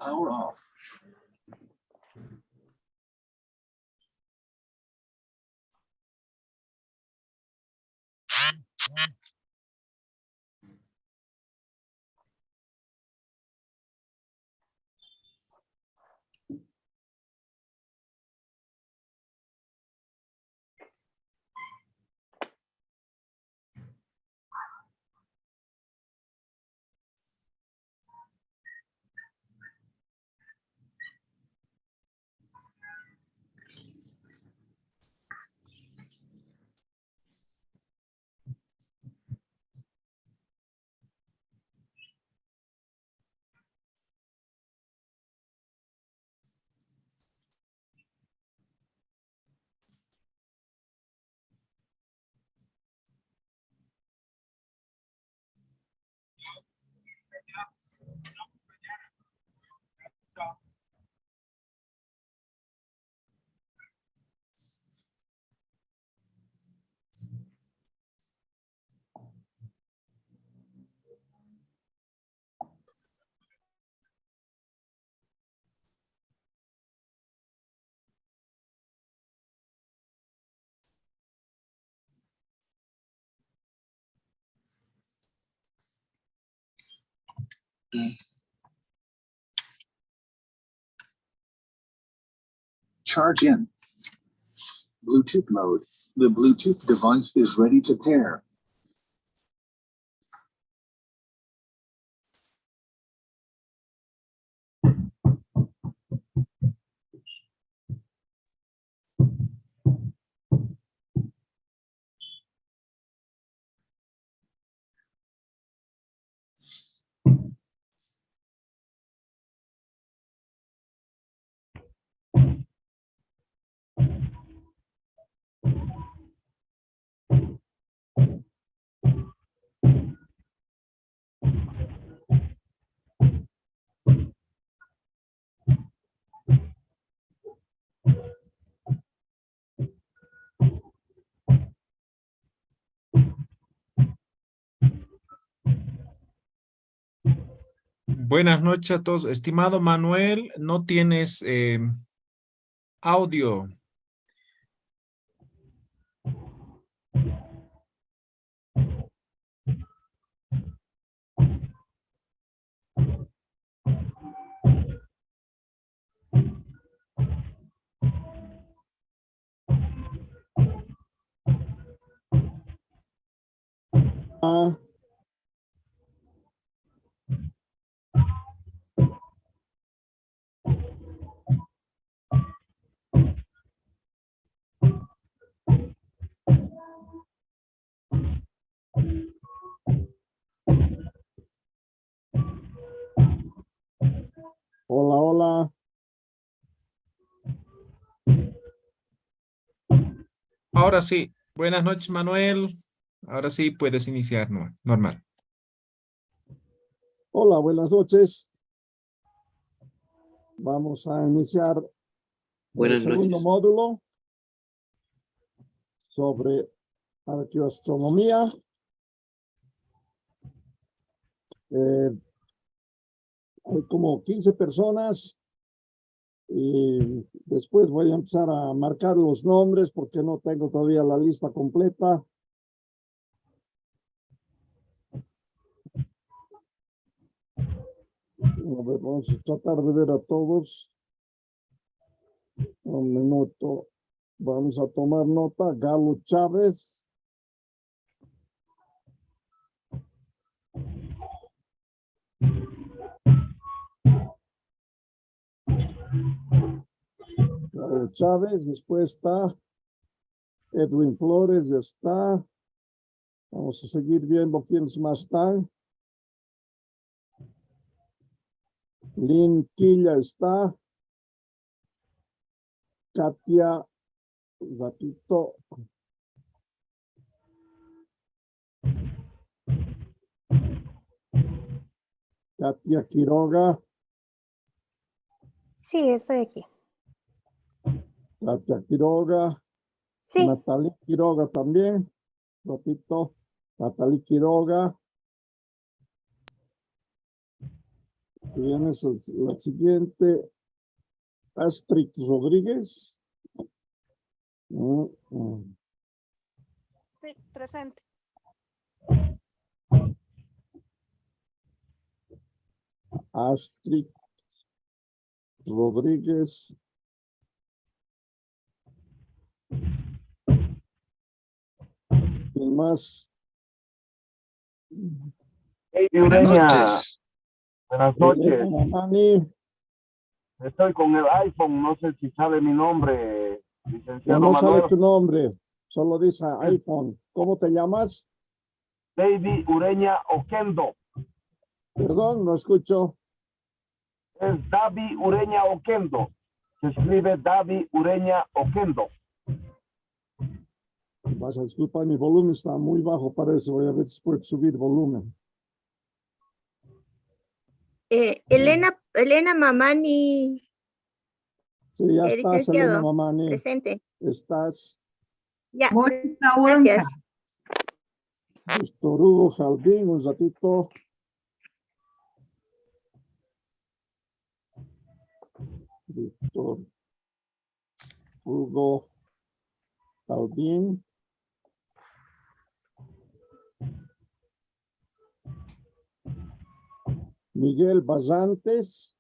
Power off. Charge in. Bluetooth mode. The Bluetooth device is ready to pair. Buenas noches a todos. Estimado Manuel, no tienes audio. Hola, hola. Ahora sí. Buenas noches, Manuel. Ahora sí puedes iniciar, normal. Hola, buenas noches. Vamos a iniciar el segundo módulo sobre arqueoastronomía. Hay como 15 personas y después voy a empezar a marcar los nombres porque no tengo todavía la lista completa. A ver, vamos a tratar de ver a todos. Un minuto. Vamos a tomar nota. Galo Chávez. Galo Chávez. Después está Edwin Flores. Ya está. Vamos a seguir viendo quiénes más están. Lynn Quilla está. Katia Gatito. Katia Quiroga. Sí, estoy aquí. Katia Quiroga. Sí, Natalie Quiroga también. Ratito. Natalie Quiroga. Tienes la siguiente. Astrid Rodríguez. Sí, presente. Astrid Rodríguez. ¿Quién más? Hey, Buenas Ureña, noches. buenas noches. Elena Mamani. Estoy con el iPhone, no sé si sabe mi nombre, Ya licenciado no sabe Manuel. tu nombre. Solo dice iPhone. ¿Cómo te llamas? David Ureña Oquendo. Perdón, no escucho. Es David Ureña Oquendo. Se escribe David Ureña Oquendo. Vas a disculpar, mi volumen está muy bajo, parece. Voy a ver si puedo subir volumen. Elena Mamani, Sí, ya estás, Elena licenciado, Mamani. presente. Estás. Ya, Mónica Huanca. gracias. Víctor Hugo Jardín, un ratito. Víctor Hugo Jardín. Miguel Basantes.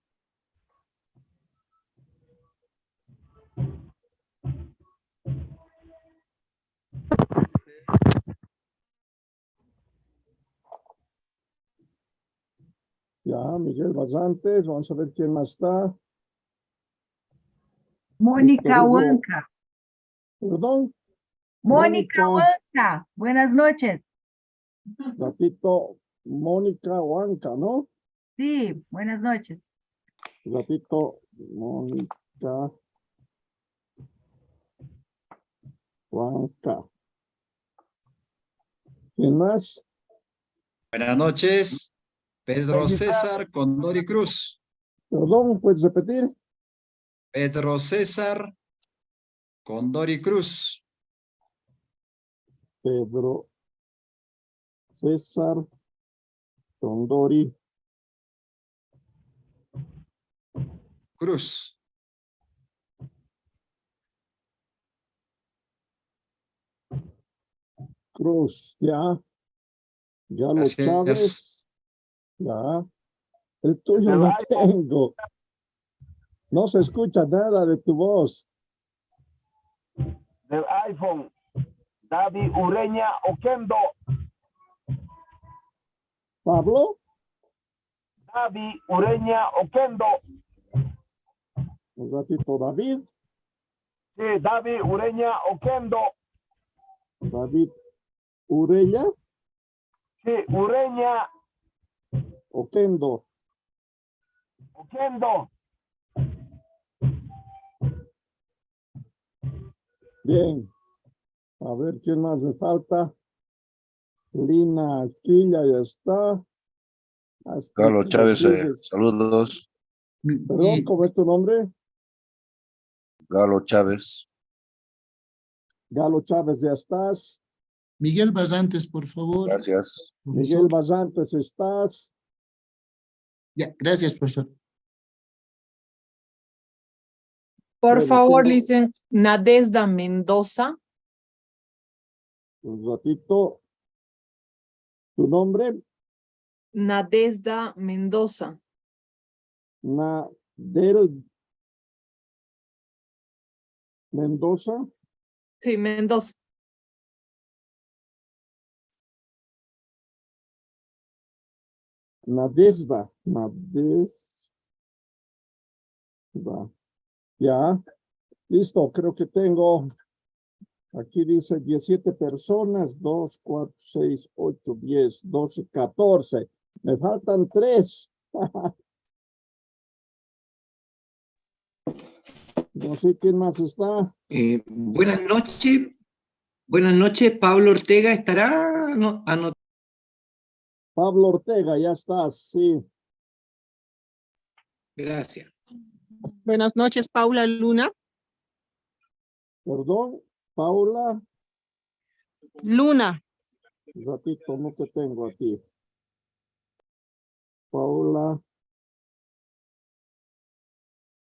Ya, Miguel Basantes. Vamos a ver quién más está. Mónica Víctor Hugo. Huanca. Perdón. Mónica Huanca. Buenas noches. Ratito, Mónica Huanca, ¿no? Sí, buenas noches. Ratito, Mónica Huanca. ¿Quién más? Buenas noches. Pedro César Condori Cruz. Perdón, ¿puedes repetir? Pedro César Condori Cruz. Pedro César Tondori Cruz. Cruz, ya. Galo Gracias. Chávez, ya. El tuyo Del no iPhone. tengo. No se escucha nada de tu voz. Del iPhone. David Ureña Oquendo. Pablo, David Ureña Oquendo. un ratito, David. Sí, David Ureña Oquendo. David Urella, Sí, Ureña Oquendo. Oquendo. Bien. A ver quién más me falta. Lina Aquilla ya está. Astrid Carlos Chávez, Rodríguez. saludos. Perdón, ¿cómo es tu nombre? Carlos Chávez. Galo Chávez, ya estás. Miguel Basantes, por favor. Gracias. Miguel Basantes, estás. Ya, gracias, profesor. Por Bueno, favor, tengo- dicen Nadezda Mendoza. Un ratito. ¿Tu nombre? Nadezda Mendoza. Nadel Mendoza. Sí, Mendoza. Nadezda. Ya. Listo, creo que tengo. Aquí dice 17 personas. 2, 4, 6, 8, 10, 12, 14. Me faltan 3. No sé quién más está. Buenas noches. Buenas noches. Pablo Ortega estará. No, Pablo Ortega, ya estás, sí. gracias. Buenas noches, Paula Luna. Perdón, Paula. Luna. Un ratito, no te tengo aquí. Paula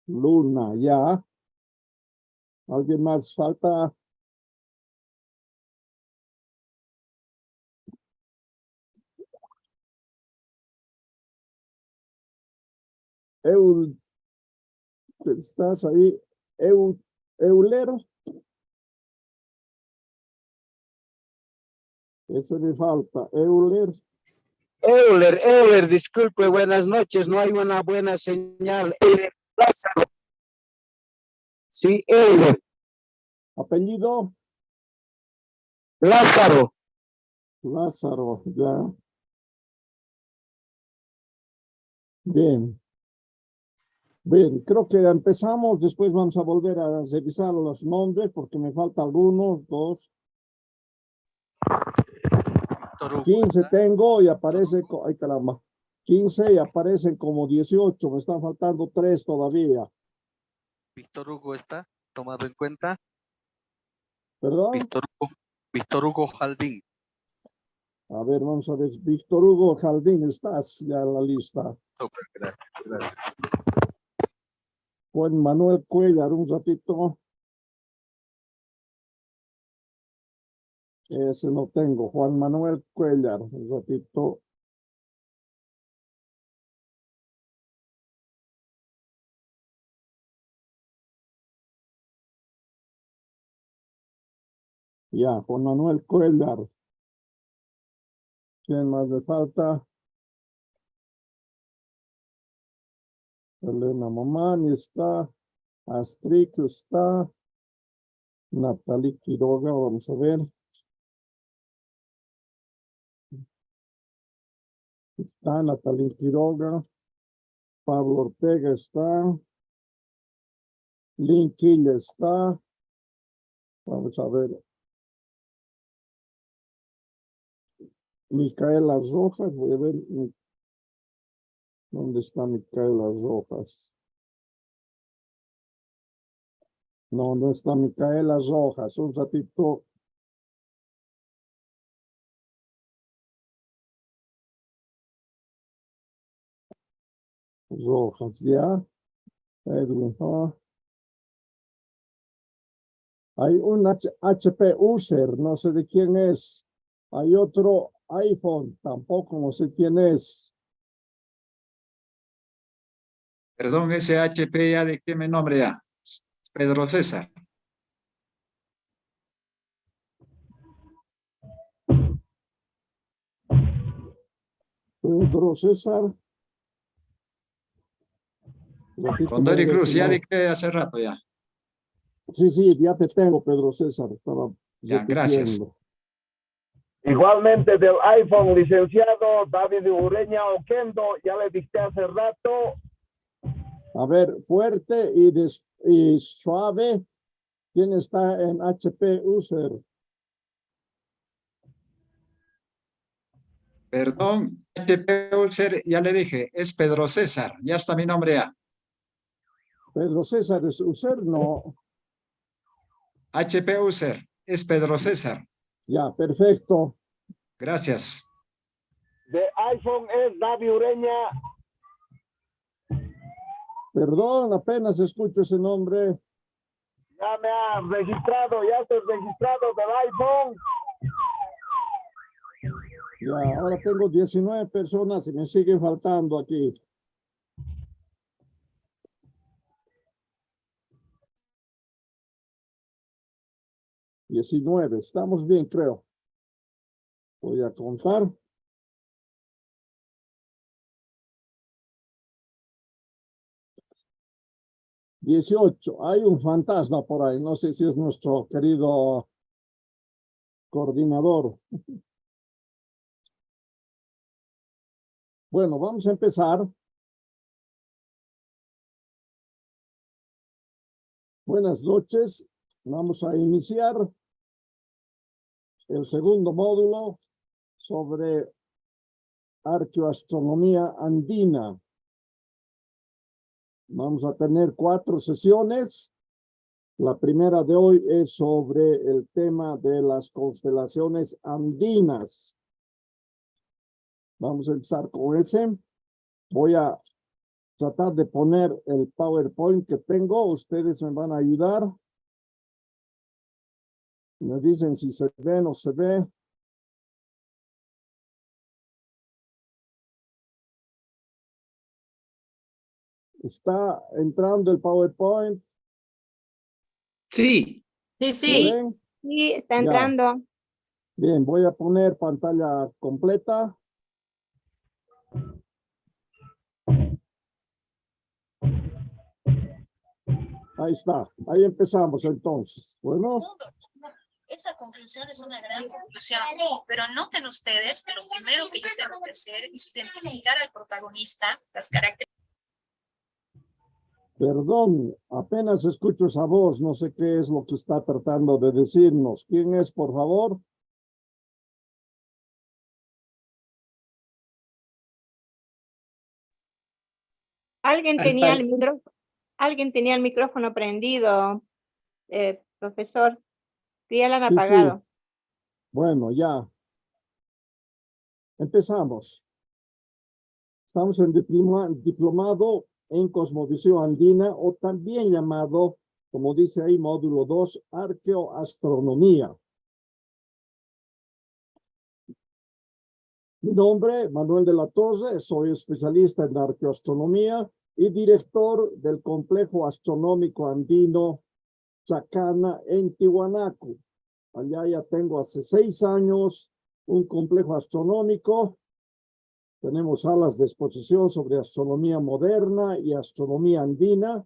Luna, ya. ¿Alguien más falta? ¿Estás ahí? Eulero. Ese me falta. Euler. Euler, disculpe, buenas noches, no hay una buena señal. Euler Lázaro. Sí, Euler. Apellido. Lázaro. Lázaro, ya. Bien. Bien, creo que empezamos, después vamos a volver a revisar los nombres porque me falta algunos, 2. 15 tengo y aparece, ay caramba, 15 y aparecen como 18, me están faltando 3 todavía. Víctor Hugo está tomado en cuenta. ¿Perdón? Víctor Hugo Jaldín. A ver, vamos a ver, Víctor Hugo Jaldín, estás ya en la lista. Gracias. Juan Manuel Cuellar, un ratito. Ese no tengo. Juan Manuel Cuellar, un ratito. Ya, Juan Manuel Cuellar. ¿Quién más le falta? Elena Momani está. Astrid está. Natalie Quiroga, vamos a ver. Está Natalie Quiroga. Pablo Ortega está. Lynn Kill está. Vamos a ver. Micaela Rojas, voy a ver. ¿Dónde está Micaela Rojas? No, no está Micaela Rojas. Un ratito. Rojas, ya. Edwin, Hay un HP User, no sé de quién es. Hay otro iPhone, tampoco no sé quién es. Perdón, ese HP ya de qué me nombre ya. Pedro César. Pedro César. Condori Cruz, ya dicté hace rato ya. Sí, ya te tengo, Pedro César. Estaba Ya, gracias. Igualmente del iPhone, licenciado David Ureña Oquendo, ya le dicté hace rato. A ver, fuerte y suave. ¿Quién está en HP User? Perdón, HP Ulcer, ya le dije, es Pedro César, ya está mi nombre ya. Pedro César es User, no. HP User, es Pedro César. Ya, perfecto. Gracias. De iPhone es David Ureña. Perdón, apenas escucho ese nombre. Ya me ha registrado, ya estoy registrado del iPhone. Ya, ahora tengo 19 personas y me siguen faltando aquí. Estamos bien, creo. Voy a contar. 18. Hay un fantasma por ahí. No sé si es nuestro querido coordinador. Bueno, vamos a empezar. Buenas noches. Vamos a iniciar el segundo módulo sobre arqueoastronomía andina. Vamos a tener 4 sesiones. La primera de hoy es sobre el tema de las constelaciones andinas. Vamos a empezar con ese. Voy a tratar de poner el PowerPoint que tengo. Ustedes me van a ayudar. Me dicen si se ve o no se ve. ¿Está entrando el PowerPoint? Sí. Sí, ¿Lo ven? sí, está Ya. entrando. Bien, voy a poner pantalla completa. Ahí está. Ahí empezamos entonces. Bueno. Esa conclusión es una gran conclusión, pero noten ustedes que lo primero que yo tengo que hacer es identificar al protagonista, las características. Perdón, apenas escucho esa voz. No sé qué es lo que está tratando de decirnos. ¿Quién es, por favor? Alguien tenía el micrófono prendido, profesor. Ya lo han Sí, sí. apagado. Bueno, ya. Empezamos. Estamos en diplomado en Cosmovisión Andina, o también llamado, como dice ahí, módulo 2, Arqueoastronomía. Mi nombre, Manuel de la Torre, soy especialista en arqueoastronomía y director del Complejo Astronómico Andino Chacana en Tiwanaku. Allá ya tengo hace 6 años un complejo astronómico. Tenemos salas de exposición sobre astronomía moderna y astronomía andina.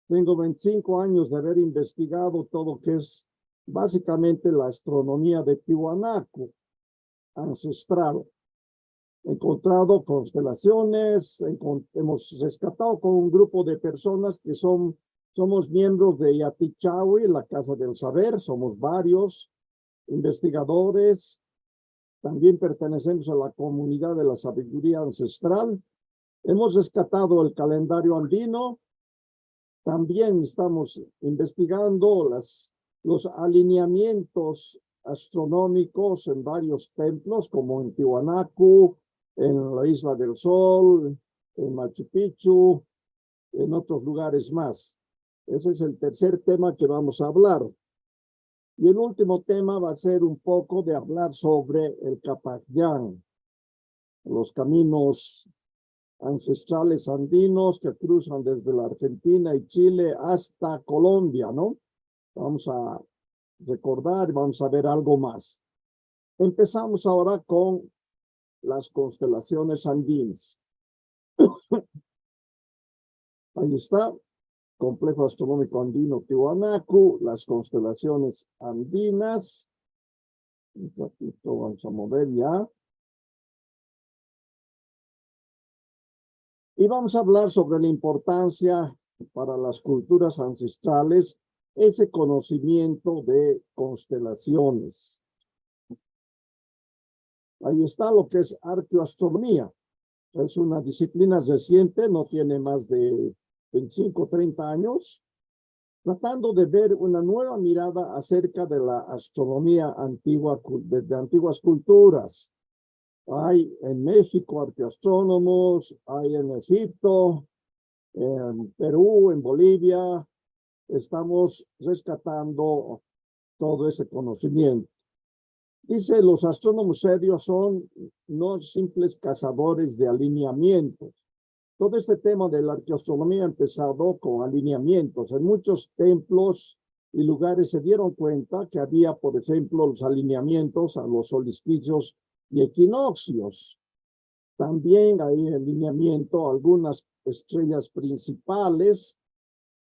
Tengo 25 años de haber investigado todo lo que es básicamente la astronomía de Tiwanaku ancestral. He encontrado constelaciones, hemos rescatado con un grupo de personas que somos miembros de Yatichawi, la Casa del Saber, somos varios investigadores. También pertenecemos a la comunidad de la sabiduría ancestral. Hemos rescatado el calendario andino. También estamos investigando los alineamientos astronómicos en varios templos, como en Tiwanaku, en la Isla del Sol, en Machu Picchu, en otros lugares más. Ese es el tercer tema que vamos a hablar. Y el último tema va a ser un poco de hablar sobre el Capayán, los caminos ancestrales andinos que cruzan desde la Argentina y Chile hasta Colombia, ¿no? Vamos a recordar, vamos a ver algo más. Empezamos ahora con las constelaciones andinas. Ahí está. Complejo Astronómico Andino Tiwanaku, las constelaciones andinas. Un ratito vamos a mover ya. Y vamos a hablar sobre la importancia para las culturas ancestrales, ese conocimiento de constelaciones. Ahí está lo que es arqueoastronomía. Es una disciplina reciente, no tiene más de 25 o 30 años, tratando de ver una nueva mirada acerca de la astronomía antigua, de antiguas culturas. Hay en México arqueoastrónomos, hay en Egipto, en Perú, en Bolivia. Estamos rescatando todo ese conocimiento. Dice, los astrónomos serios son no simples cazadores de alineamientos. Todo este tema de la arqueoastronomía ha empezado con alineamientos. En muchos templos y lugares se dieron cuenta que había, por ejemplo, los alineamientos a los solsticios y equinoccios. También hay alineamiento a algunas estrellas principales.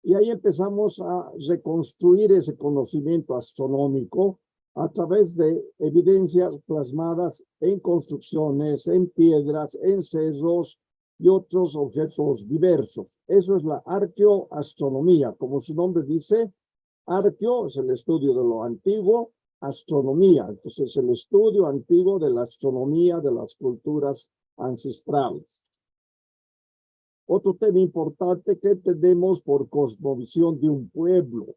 Y ahí empezamos a reconstruir ese conocimiento astronómico a través de evidencias plasmadas en construcciones, en piedras, en cerros y otros objetos diversos. Eso es la arqueoastronomía. Como su nombre dice, arqueo es el estudio de lo antiguo, astronomía. Entonces, es el estudio antiguo de la astronomía de las culturas ancestrales. Otro tema importante que entendemos por cosmovisión de un pueblo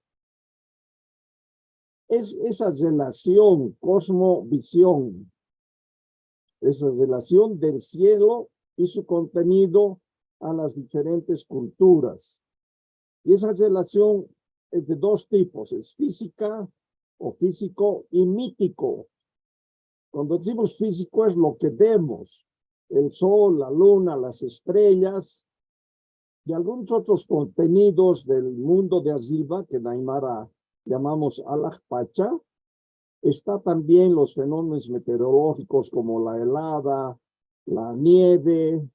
es esa relación, cosmovisión, esa relación del cielo y su contenido a las diferentes culturas. Y esa relación es de dos tipos, es física o físico y mítico. Cuando decimos físico es lo que vemos, el sol, la luna, las estrellas y algunos otros contenidos del mundo de arriba que en Aymara llamamos Alaj Pacha. Está también los fenómenos meteorológicos como la helada, la nieve,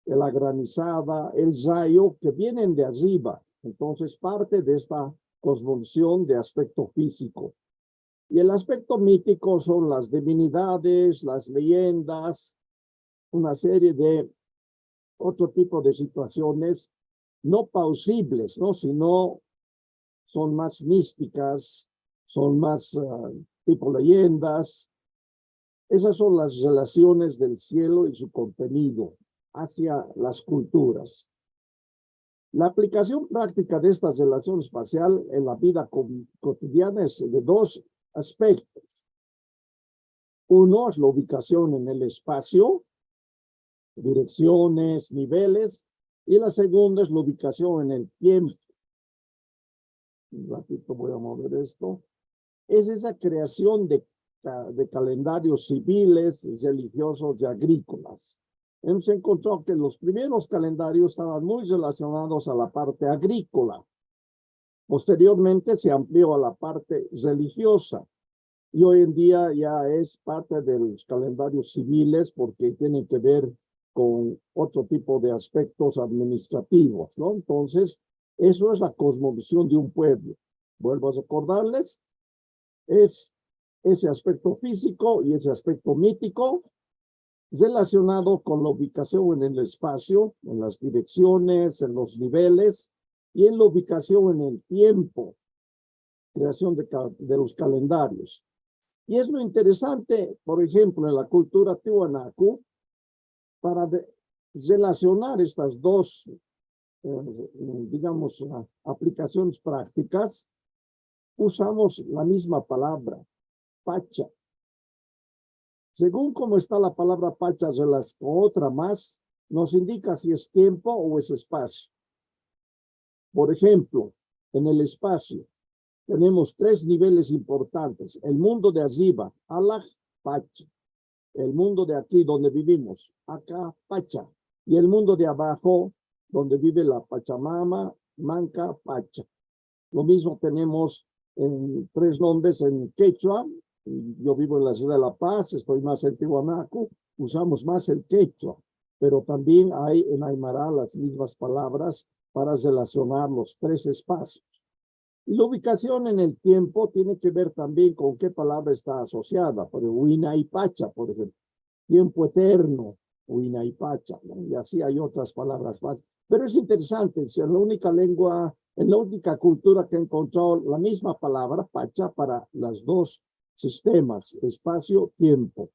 la granizada, el rayo, que vienen de arriba. Entonces, parte de esta cosmovisión de aspecto físico. Y el aspecto mítico son las divinidades, las leyendas, una serie de otro tipo de situaciones no plausibles, ¿no? Sino son más místicas, son más tipo leyendas. Esas son las relaciones del cielo y su contenido hacia las culturas. La aplicación práctica de esta relación espacial en la vida cotidiana es de dos aspectos. Uno es la ubicación en el espacio, direcciones, niveles, y la segunda es la ubicación en el tiempo. Un ratito voy a mover esto. Es esa creación de calendarios civiles, religiosos y agrícolas. Hemos encontrado que los primeros calendarios estaban muy relacionados a la parte agrícola. Posteriormente se amplió a la parte religiosa y hoy en día ya es parte de los calendarios civiles porque tienen que ver con otro tipo de aspectos administrativos, ¿no? Entonces, eso es la cosmovisión de un pueblo. Vuelvo a recordarles, es ese aspecto físico y ese aspecto mítico relacionado con la ubicación en el espacio, en las direcciones, en los niveles y en la ubicación en el tiempo, creación de los calendarios. Y es lo interesante, por ejemplo, en la cultura tiwanaku, para relacionar estas dos, digamos, aplicaciones prácticas, usamos la misma palabra, pacha. Según cómo está la palabra pacha con otra más, nos indica si es tiempo o es espacio. Por ejemplo, en el espacio tenemos tres niveles importantes. El mundo de arriba, Alaj, Pacha. El mundo de aquí donde vivimos, acá, Pacha. Y el mundo de abajo, donde vive la Pachamama, Manca, Pacha. Lo mismo tenemos en tres nombres en quechua. Yo vivo en la ciudad de La Paz, estoy más en Tiwanaku, usamos más el quechua, pero también hay en Aymara las mismas palabras para relacionar los tres espacios. Y la ubicación en el tiempo tiene que ver también con qué palabra está asociada, por ejemplo, Huina y Pacha, por ejemplo, tiempo eterno, Huina y Pacha, ¿no? Y así hay otras palabras más. Pero es interesante, es la única lengua, en la única cultura que he encontrado la misma palabra, Pacha, para las dos sistemas, espacio, tiempo.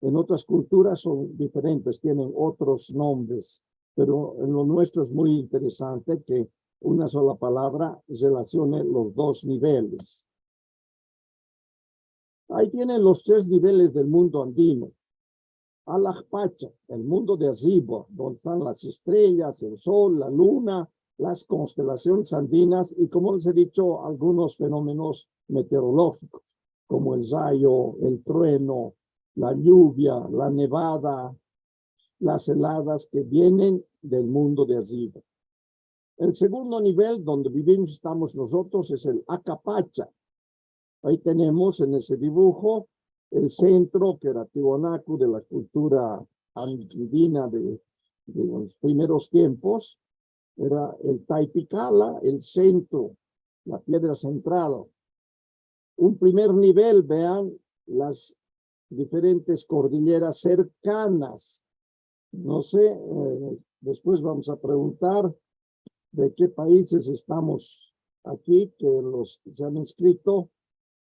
En otras culturas son diferentes, tienen otros nombres, pero en lo nuestro es muy interesante que una sola palabra relacione los dos niveles. Ahí tienen los tres niveles del mundo andino. Alaj Pacha, el mundo de arriba, donde están las estrellas, el sol, la luna, las constelaciones andinas y, como les he dicho, algunos fenómenos meteorológicos, como el rayo, el trueno, la lluvia, la nevada, las heladas que vienen del mundo de arriba. El segundo nivel donde vivimos, estamos nosotros, es el Acapacha. Ahí tenemos en ese dibujo el centro, que era Tiwanaku, de la cultura andina de los primeros tiempos. Era el Taipicala, el centro, la piedra central. Un primer nivel, vean, las diferentes cordilleras cercanas. No sé, después vamos a preguntar de qué países estamos aquí, que los que se han inscrito.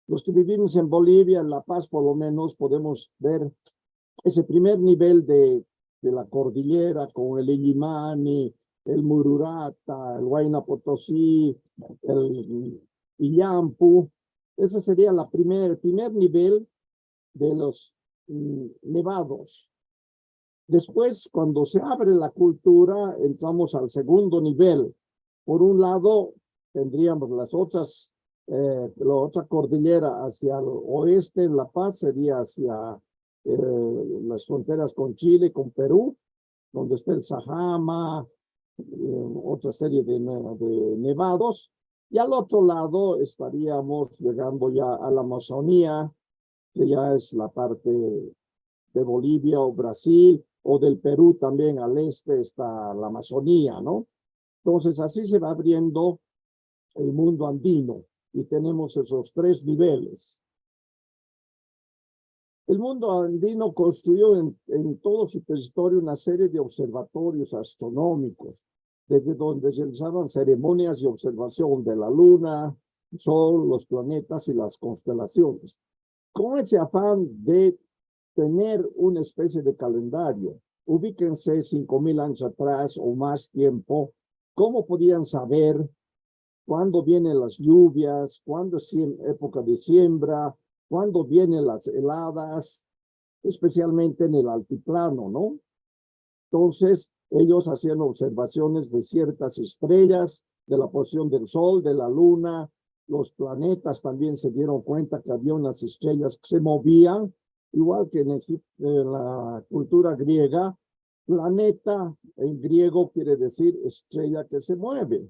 Los que vivimos en Bolivia, en La Paz, por lo menos, podemos ver ese primer nivel de la cordillera con el Illimani, el Mururata, el Huayna Potosí, el Illampu. Ese sería el primer nivel de los nevados. Después, cuando se abre la cultura, entramos al segundo nivel. Por un lado, tendríamos la otra cordillera hacia el oeste, en La Paz, sería hacia las fronteras con Chile, con Perú, donde está el Sajama, otra serie de nevados. Y al otro lado estaríamos llegando ya a la Amazonía, que ya es la parte de Bolivia o Brasil, o del Perú también al este está la Amazonía, ¿no? Entonces así se va abriendo el mundo andino y tenemos esos tres niveles. El mundo andino construyó en toda su territorio una serie de observatorios astronómicos, desde donde realizaban ceremonias de observación de la luna, el sol, los planetas y las constelaciones. Con ese afán de tener una especie de calendario, ubíquense 5.000 años atrás o más tiempo, ¿cómo podían saber cuándo vienen las lluvias, cuándo es época de siembra, cuándo vienen las heladas, especialmente en el altiplano, ¿no? Entonces, ellos hacían observaciones de ciertas estrellas, de la posición del sol, de la luna, los planetas también se dieron cuenta que había unas estrellas que se movían, igual que en la cultura griega, planeta en griego quiere decir estrella que se mueve.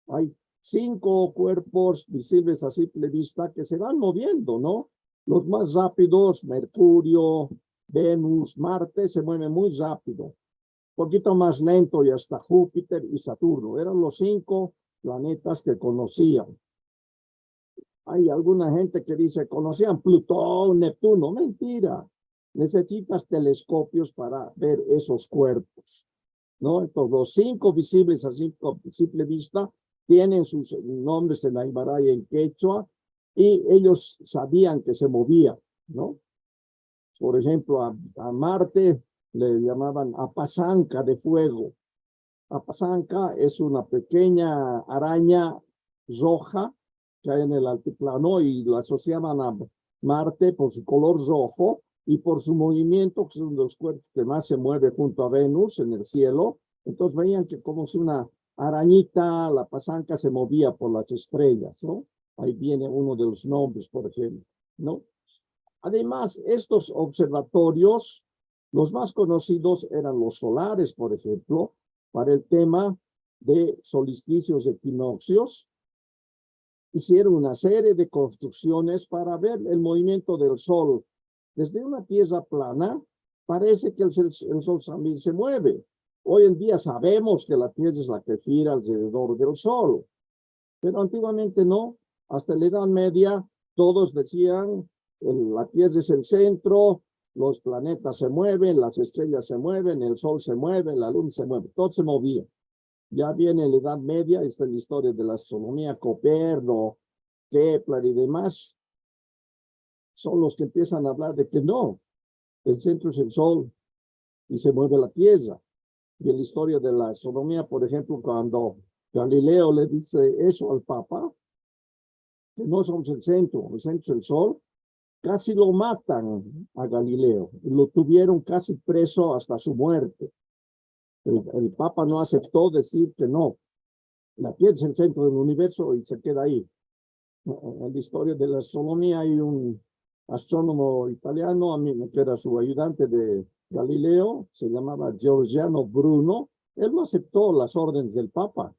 Hay 5 cuerpos visibles a simple vista que se van moviendo, ¿no? Los más rápidos, Mercurio, Venus, Marte, se mueven muy rápido. Poquito más lento y hasta Júpiter y Saturno. Eran los 5 planetas que conocían. Hay alguna gente que dice, conocían Plutón, Neptuno. Mentira. Necesitas telescopios para ver esos cuerpos, ¿no? Entonces, los 5 visibles a simple vista tienen sus nombres en Aymara y en Quechua, y ellos sabían que se movía, ¿no? Por ejemplo, a Marte le llamaban Apasanca de fuego. Apasanca es una pequeña araña roja que hay en el altiplano y la asociaban a Marte por su color rojo y por su movimiento, que es uno de los cuerpos que más se mueve junto a Venus en el cielo. Entonces veían que como si una arañita, la pasanca, se movía por las estrellas, ¿no? Ahí viene uno de los nombres, por ejemplo, ¿no? Además, estos observatorios, los más conocidos eran los solares, por ejemplo, para el tema de solsticios, equinoccios. Hicieron una serie de construcciones para ver el movimiento del sol. Desde una tierra plana, parece que el sol también se mueve. Hoy en día sabemos que la Tierra es la que gira alrededor del Sol, pero antiguamente no. Hasta la Edad Media todos decían, la Tierra es el centro, los planetas se mueven, las estrellas se mueven, el Sol se mueve, la Luna se mueve, todo se movía. Ya viene la Edad Media, esta es la historia de la astronomía, Coperno, Kepler y demás. Son los que empiezan a hablar de que no, el centro es el Sol y se mueve la Tierra. Y en la historia de la astronomía, por ejemplo, cuando Galileo le dice eso al Papa, que no somos el centro es el Sol, casi lo matan a Galileo. Lo tuvieron casi preso hasta su muerte. El Papa no aceptó decir que no. La Tierra es el centro del universo y se queda ahí. En la historia de la astronomía hay un astrónomo italiano, que era su ayudante de Galileo, se llamaba Giordano Bruno. Él no aceptó las órdenes del Papa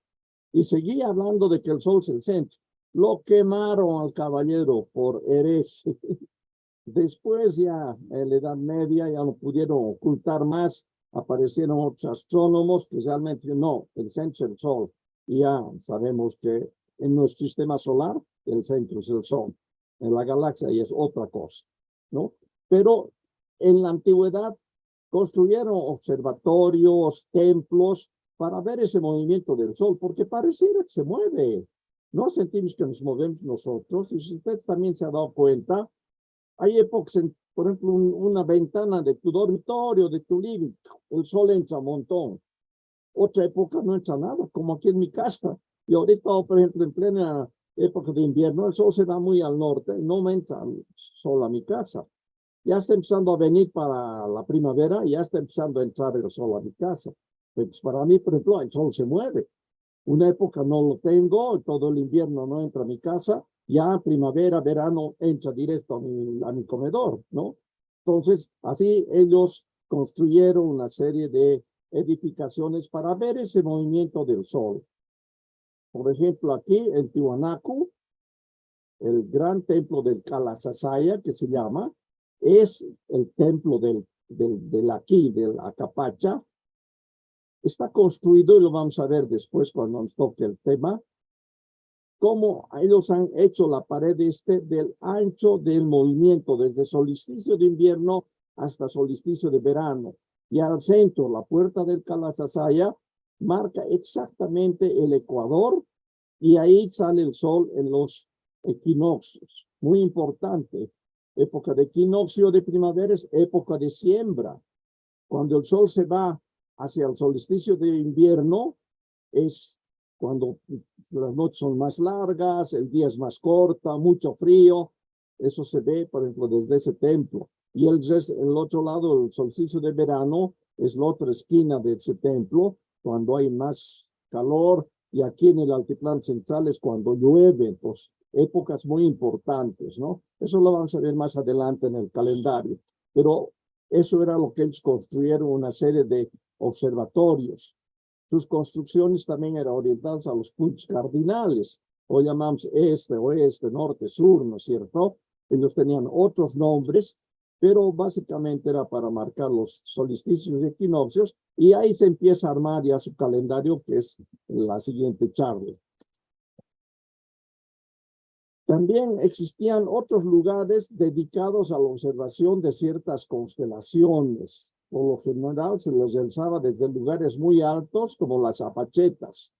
y seguía hablando de que el Sol es el centro. Lo quemaron al caballero por hereje. Después ya en la Edad Media ya no pudieron ocultar más, aparecieron otros astrónomos que realmente no, el centro es el Sol. Y ya sabemos que en nuestro sistema solar el centro es el Sol. En la galaxia y es otra cosa, ¿no? Pero en la antigüedad construyeron observatorios, templos, para ver ese movimiento del Sol, porque pareciera que se mueve. No sentimos que nos movemos nosotros, y si usted también se ha dado cuenta, hay épocas, por ejemplo, una ventana de tu dormitorio, de tu living, el Sol entra un montón. Otra época no entra nada, como aquí en mi casa. Y ahorita, por ejemplo, en plena época de invierno, el Sol se va muy al norte, no me entra sol a mi casa. ya está empezando a venir para la primavera, ya está empezando a entrar el sol a mi casa. Pues para mí, por ejemplo, el sol se mueve. Una época no lo tengo, todo el invierno no entra a mi casa, ya primavera, verano entra directo a mi comedor, ¿no? Entonces, así ellos construyeron una serie de edificaciones para ver ese movimiento del sol. Por ejemplo, aquí en Tiwanaku, el gran templo del Kalasasaya, que se llama, es el templo del Acapacha. Está construido, y lo vamos a ver después cuando nos toque el tema, cómo ellos han hecho la pared del ancho del movimiento, desde solsticio de invierno hasta solsticio de verano. Y al centro, la puerta del Kalasasaya, marca exactamente el ecuador, y ahí sale el sol en los equinoccios. Muy importante. Época de equinoccio de primavera es época de siembra. Cuando el sol se va hacia el solsticio de invierno, es cuando las noches son más largas, el día es más corto, mucho frío. Eso se ve, por ejemplo, desde ese templo. Y el otro lado, el solsticio de verano, es la otra esquina de ese templo, cuando hay más calor. Y aquí en el altiplano central es cuando llueve, pues épocas muy importantes, ¿no? Eso lo vamos a ver más adelante en el calendario. Pero eso era lo que ellos construyeron, una serie de observatorios. Sus construcciones también eran orientadas a los puntos cardinales, o llamamos este, oeste, norte, sur, ¿no es cierto? Ellos tenían otros nombres, pero básicamente era para marcar los solsticios y equinoccios, y ahí se empieza a armar ya su calendario, que es la siguiente charla. También existían otros lugares dedicados a la observación de ciertas constelaciones. Por lo general se les realizaba desde lugares muy altos, como las apachetas.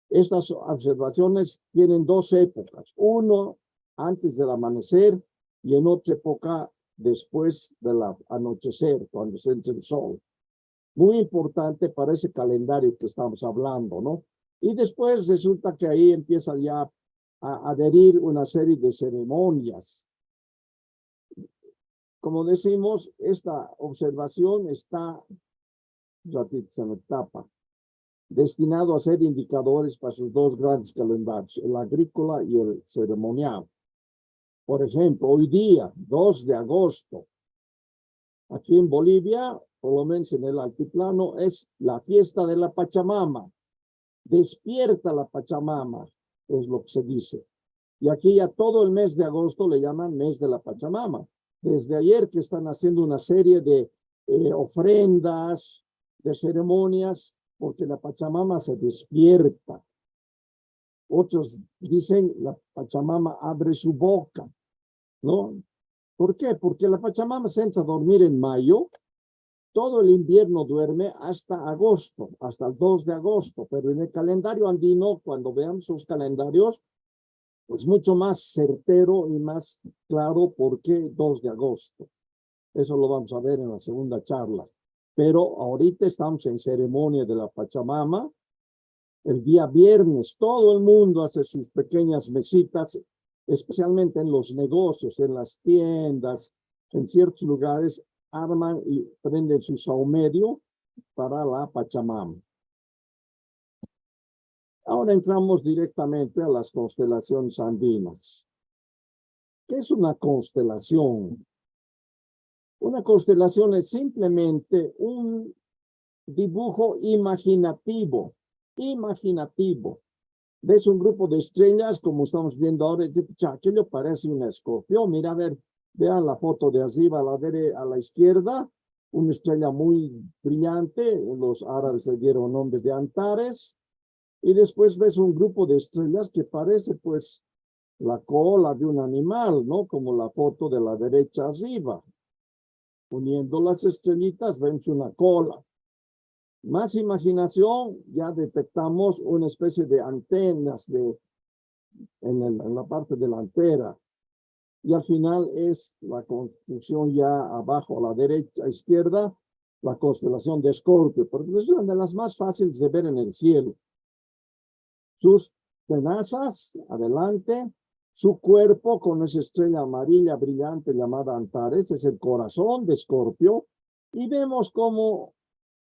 Estas observaciones tienen dos épocas. Uno antes del amanecer y en otra época después del anochecer, cuando se entra el sol. Muy importante para ese calendario que estamos hablando, ¿no? Y después resulta que ahí empieza ya a adherir una serie de ceremonias. Como decimos, esta observación está, se me tapa, destinado a ser indicadores para sus dos grandes calendarios, el agrícola y el ceremonial. Por ejemplo, hoy día, 2 de agosto, aquí en Bolivia, por lo menos en el altiplano, es la fiesta de la Pachamama. Despierta la Pachamama, es lo que se dice. Y aquí ya todo el mes de agosto le llaman mes de la Pachamama. Desde ayer que están haciendo una serie de ofrendas, de ceremonias, porque la Pachamama se despierta. Otros dicen la Pachamama abre su boca, ¿no? ¿Por qué? Porque la Pachamama se entra a dormir en mayo, todo el invierno duerme hasta agosto, hasta el 2 de agosto, pero en el calendario andino, cuando veamos sus calendarios, pues mucho más certero y más claro por qué 2 de agosto. Eso lo vamos a ver en la segunda charla. Pero ahorita estamos en ceremonia de la Pachamama. El día viernes todo el mundo hace sus pequeñas mesitas, especialmente en los negocios, en las tiendas, en ciertos lugares, arman y prenden su saumerio para la Pachamama. Ahora entramos directamente a las constelaciones andinas. ¿Qué es una constelación? Una constelación es simplemente un dibujo imaginativo. Ves un grupo de estrellas, como estamos viendo ahora, y dices, aquello parece un escorpión. Mira, a ver, vean la foto de arriba a la izquierda, una estrella muy brillante, los árabes le dieron nombre de Antares, y después ves un grupo de estrellas que parece pues la cola de un animal, ¿no? Como la foto de la derecha arriba. Uniendo las estrellitas vemos una cola. Más imaginación, ya detectamos una especie de antenas en la parte delantera. Y al final es la construcción ya abajo a la derecha, izquierda, la constelación de Escorpio, porque es una de las más fáciles de ver en el cielo. Sus tenazas, adelante, Su cuerpo con esa estrella amarilla brillante llamada Antares es el corazón de Escorpio. Y vemos como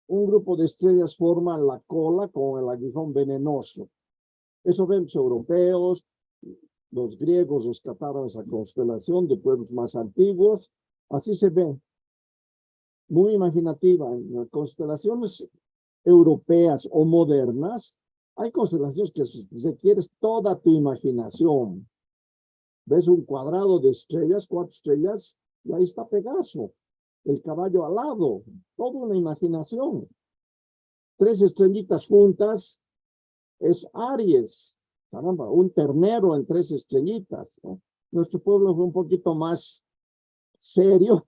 un grupo de estrellas forman la cola con el aguijón venenoso. Eso vemos europeos, los griegos rescataron esa constelación de pueblos más antiguos. Así se ve. Muy imaginativa. En las constelaciones europeas o modernas, hay constelaciones que requieres toda tu imaginación. Ves un cuadrado de estrellas, 4 estrellas, y ahí está Pegaso, el caballo alado, toda una imaginación. 3 estrellitas juntas es Aries. Caramba, un ternero en 3 estrellitas, ¿no? Nuestro pueblo fue un poquito más serio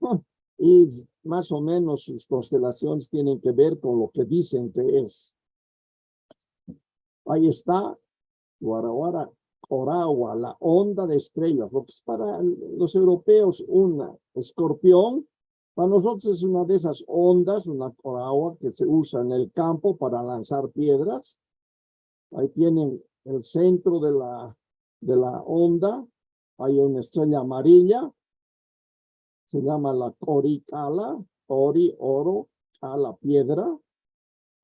y más o menos sus constelaciones tienen que ver con lo que dicen que es. Ahí está, Guaraguara, Oragua, la onda de estrellas, lo que es para los europeos un escorpión, para nosotros es una de esas ondas, una Oragua que se usa en el campo para lanzar piedras. Ahí tienen el centro de la onda, hay una estrella amarilla, se llama la Coricala, Ori, oro, Cala, piedra,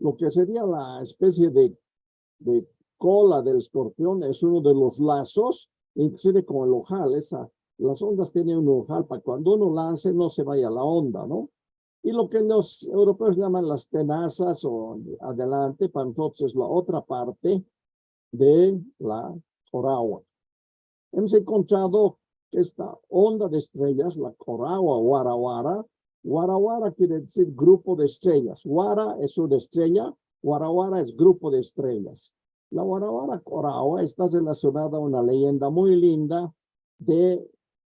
lo que sería la especie de cola del escorpión es uno de los lazos, inclusive con el ojal, las ondas tienen un ojal para cuando uno lance no se vaya la onda, ¿no? Y lo que los europeos llaman las tenazas o adelante, para nosotros es la otra parte de la Oragua. Hemos encontrado que esta onda de estrellas, la Oragua, Guaraguara quiere decir grupo de estrellas. Guara es una estrella, Guaraguara es grupo de estrellas. La Guaraguara Oragua está relacionada a una leyenda muy linda de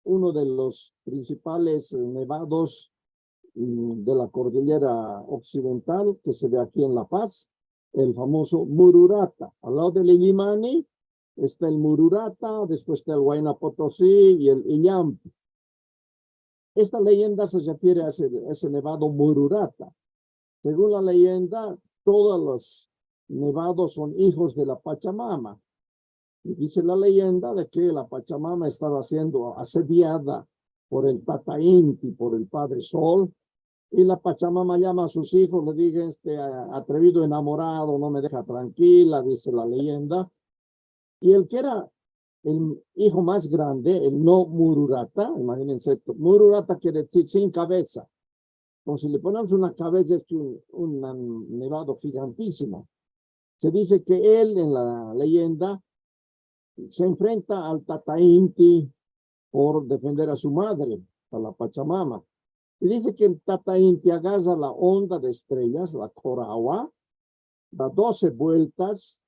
uno de los principales nevados de la cordillera occidental que se ve aquí en La Paz, el famoso Mururata. Al lado del Illimani está el Mururata, después está el Huayna Potosí y el Illampi. Esta leyenda se refiere a ese nevado Mururata. Según la leyenda, todos los nevados son hijos de la Pachamama. Y dice la leyenda de que la Pachamama estaba siendo asediada por el Tata Inti, por el Padre Sol, y la Pachamama llama a sus hijos, le dice, este atrevido enamorado no me deja tranquila, dice la leyenda. Y el que era el hijo más grande, el no Mururata, imagínense, Mururata quiere decir sin cabeza. Entonces, si le ponemos una cabeza, es un nevado gigantísimo. Se dice que él, en la leyenda, se enfrenta al Tata Inti por defender a su madre, a la Pachamama. Y dice que el Tata Inti agarra la onda de estrellas, la Oragua, da 12 vueltas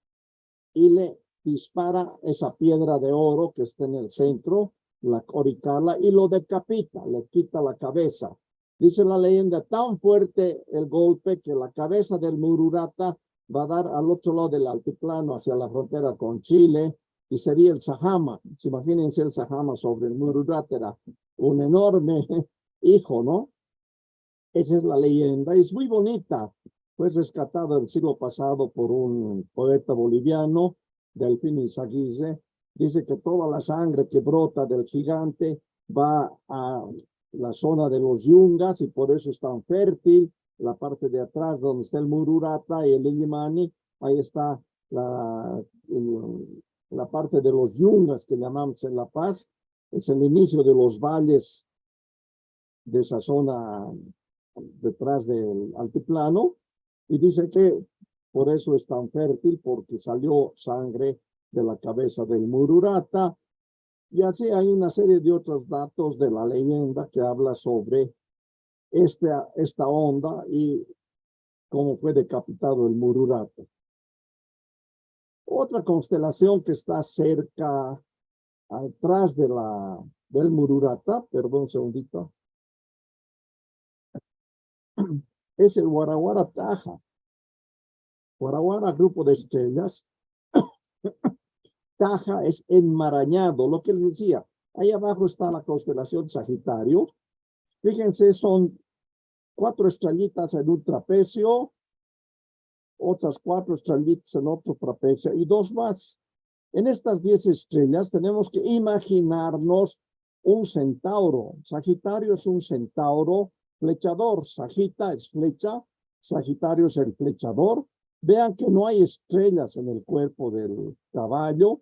y le dispara esa piedra de oro que está en el centro, la Coricala, y lo decapita, le quita la cabeza. Dice la leyenda, tan fuerte el golpe que la cabeza del Mururata va a dar al otro lado del altiplano, hacia la frontera con Chile, y sería el Sajama. Imagínense el Sajama sobre el Mururata, era un enorme hijo, ¿no? Esa es la leyenda, es muy bonita. Fue rescatado el siglo pasado por un poeta boliviano, Delfín Izaguirre. Dice que toda la sangre que brota del gigante va a la zona de los Yungas y por eso es tan fértil. La parte de atrás donde está el Mururata y el Illimani, ahí está la parte de los Yungas que llamamos en La Paz. Es el inicio de los valles de esa zona detrás del altiplano. Y dice que por eso es tan fértil, porque salió sangre de la cabeza del Mururata. Y así hay una serie de otros datos de la leyenda que habla sobre esta onda y cómo fue decapitado el Mururata. Otra constelación que está cerca, atrás del Mururata, perdón un segundito, es el Guaraguara Taja. Guaraguara, grupo de estrellas. Taja es enmarañado, lo que les decía. Ahí abajo está la constelación Sagitario. Fíjense, son 4 estrellitas en un trapecio, otras 4 estrellitas en otro trapecio y 2 más. En estas 10 estrellas tenemos que imaginarnos un centauro. Sagitario es un centauro flechador. Sagita es flecha. Sagitario es el flechador. Vean que no hay estrellas en el cuerpo del caballo.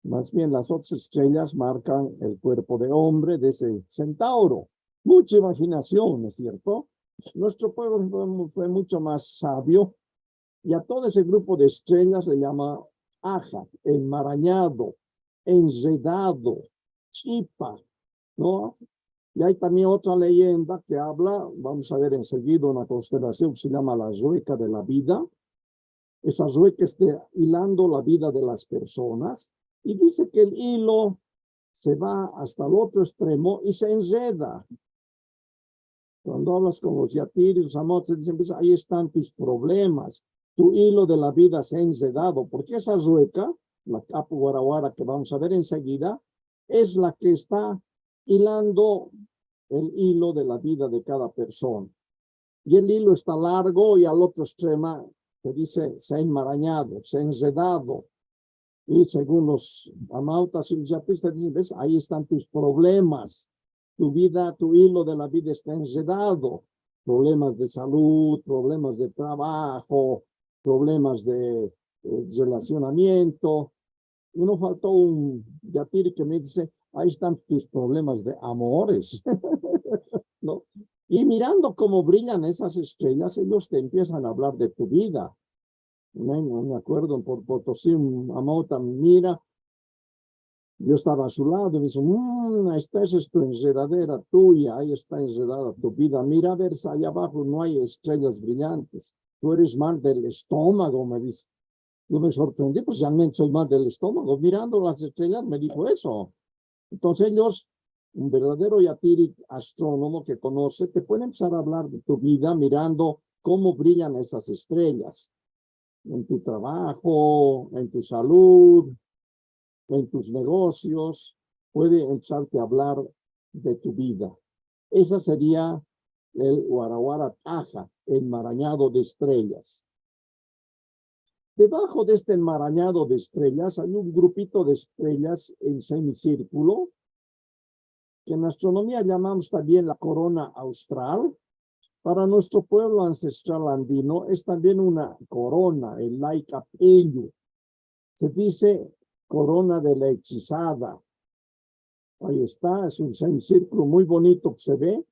Más bien las otras estrellas marcan el cuerpo de hombre de ese centauro. Mucha imaginación, ¿no es cierto? Nuestro pueblo fue mucho más sabio y a todo ese grupo de estrellas le llama aja, enmarañado, enredado, chipa, ¿no? Y hay también otra leyenda que habla, vamos a ver enseguida, una constelación que se llama la rueca de la vida. Esa rueca está hilando la vida de las personas y dice que el hilo se va hasta el otro extremo y se enreda. Cuando hablas con los yatiris, los amotes, dicen, pues ahí están tus problemas. Tu hilo de la vida se ha enredado, porque esa rueca, la capu guaraguara que vamos a ver enseguida, es la que está hilando el hilo de la vida de cada persona. Y el hilo está largo y al otro extremo, que dice, se ha enmarañado, se ha enredado. Y según los amautas y los yatistas, dicen, ves, ahí están tus problemas. Tu vida, tu hilo de la vida está enredado. Problemas de salud, problemas de trabajo, problemas de relacionamiento. Y no faltó un yatiri que me dice, ahí están tus problemas de amores. ¿No? Y mirando cómo brillan esas estrellas, ellos te empiezan a hablar de tu vida. No me acuerdo, por Potosí, un amauta mira, yo estaba a su lado y me dice, esta es tu enredadera tuya, ahí está enredada tu vida. Mira a ver, allá abajo no hay estrellas brillantes. Tú eres mal del estómago, me dice. Yo me sorprendí, pues realmente soy mal del estómago. Mirando las estrellas me dijo eso. Entonces ellos, un verdadero yatiri astrónomo que conoce, te puede empezar a hablar de tu vida mirando cómo brillan esas estrellas. En tu trabajo, en tu salud, en tus negocios, puede empezarte a hablar de tu vida. Esa sería el Guaraguara Taja, enmarañado de estrellas. Debajo de este enmarañado de estrellas hay un grupito de estrellas en semicírculo, que en astronomía llamamos también la corona austral. Para nuestro pueblo ancestral andino es también una corona, el Laikapello. Se dice corona de la hechizada. Ahí está, es un semicírculo muy bonito que se ve,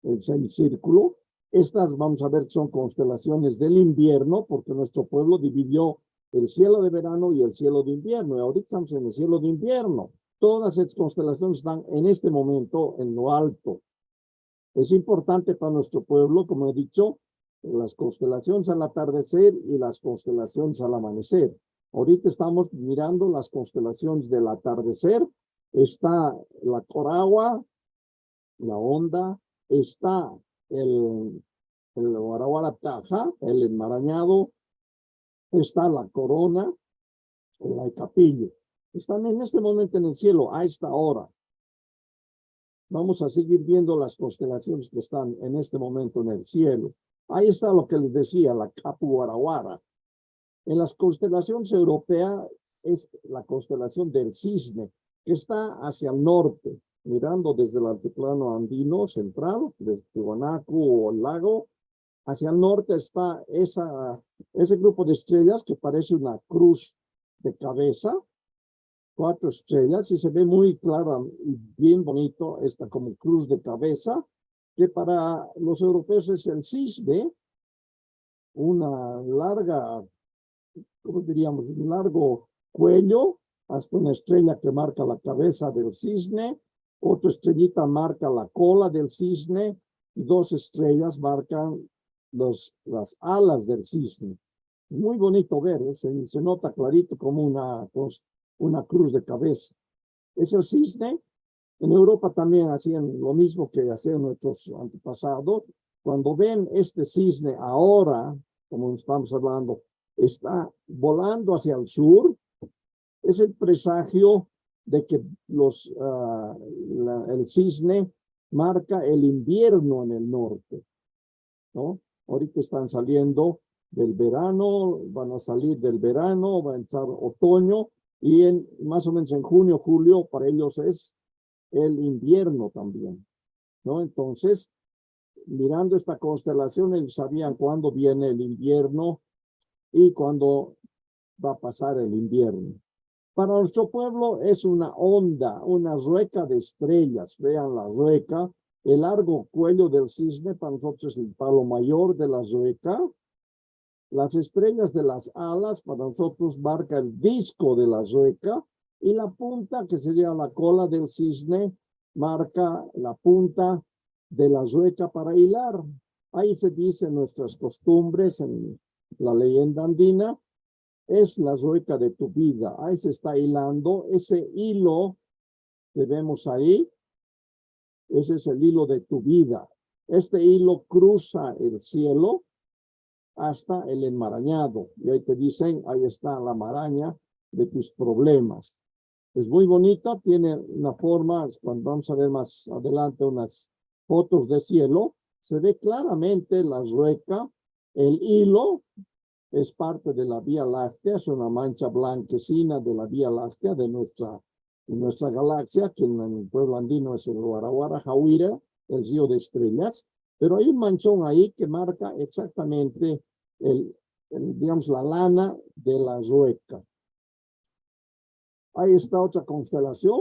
el semicírculo. Estas, vamos a ver, son constelaciones del invierno, porque nuestro pueblo dividió el cielo de verano y el cielo de invierno. Y ahorita estamos en el cielo de invierno. Todas estas constelaciones están en este momento en lo alto. Es importante para nuestro pueblo, como he dicho, las constelaciones al atardecer y las constelaciones al amanecer. Ahorita estamos mirando las constelaciones del atardecer. Está la Coragua, la Onda, está el Guaraguara Taja, el enmarañado, está la Corona, el Laikapillo. Están en este momento en el cielo, a esta hora. Vamos a seguir viendo las constelaciones que están en este momento en el cielo. Ahí está lo que les decía, la Capu Guaraguara. En las constelaciones europeas es la constelación del Cisne, que está hacia el norte, mirando desde el altiplano andino central, desde Tiwanaku o el lago. Hacia el norte está ese grupo de estrellas que parece una cruz de cabeza, 4 estrellas, y se ve muy clara y bien bonito esta como cruz de cabeza, que para los europeos es el cisne, una larga, ¿cómo diríamos? Un largo cuello, hasta una estrella que marca la cabeza del cisne, otra estrellita marca la cola del cisne, y 2 estrellas marcan las alas del cisne. Muy bonito ver, se nota clarito como una cruz de cabeza. Es el cisne. En Europa también hacían lo mismo que hacían nuestros antepasados. Cuando ven este cisne ahora, como estamos hablando, está volando hacia el sur, es el presagio de que el cisne marca el invierno en el norte, ¿no? Ahorita están saliendo del verano, van a salir del verano, va a entrar otoño, y más o menos en junio, julio, para ellos es el invierno también, ¿no? Entonces, mirando esta constelación, ellos sabían cuándo viene el invierno y cuándo va a pasar el invierno. Para nuestro pueblo es una onda, una rueca de estrellas. Vean la rueca, el largo cuello del cisne, para nosotros es el palo mayor de la rueca. Las estrellas de las alas, para nosotros marca el disco de la rueca. Y la punta, que sería la cola del cisne, marca la punta de la rueca para hilar. Ahí se dice nuestras costumbres en la leyenda andina, es la rueca de tu vida. Ahí se está hilando ese hilo que vemos ahí. Ese es el hilo de tu vida. Este hilo cruza el cielo hasta el enmarañado. Y ahí te dicen, ahí está la maraña de tus problemas. Es muy bonita, tiene una forma, cuando vamos a ver más adelante unas fotos de cielo, se ve claramente la rueca, el hilo es parte de la Vía Láctea, es una mancha blanquecina de la Vía Láctea de nuestra galaxia, que en el pueblo andino es el Huarahuara Jauira, el río de estrellas, pero hay un manchón ahí que marca exactamente digamos, la lana de la rueca. Ahí está otra constelación,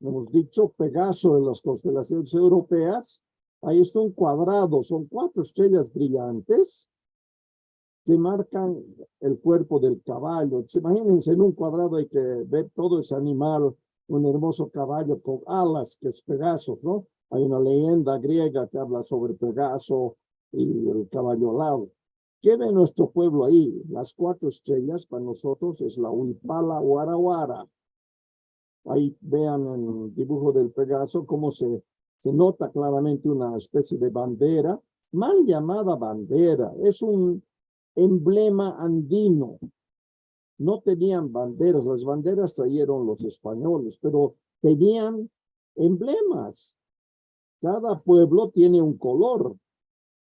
hemos dicho Pegaso en las constelaciones europeas. Ahí está un cuadrado, son 4 estrellas brillantes que marcan el cuerpo del caballo. Imagínense, en un cuadrado hay que ver todo ese animal, un hermoso caballo con alas, que es Pegaso, ¿no? Hay una leyenda griega que habla sobre Pegaso y el caballo alado. ¿Qué ve nuestro pueblo ahí? Las 4 estrellas para nosotros es la Huipala Huarahuara. Ahí vean en el dibujo del Pegaso cómo se nota claramente una especie de bandera, mal llamada bandera. Es un emblema andino. No tenían banderas, las banderas trajeron los españoles, pero tenían emblemas. Cada pueblo tiene un color.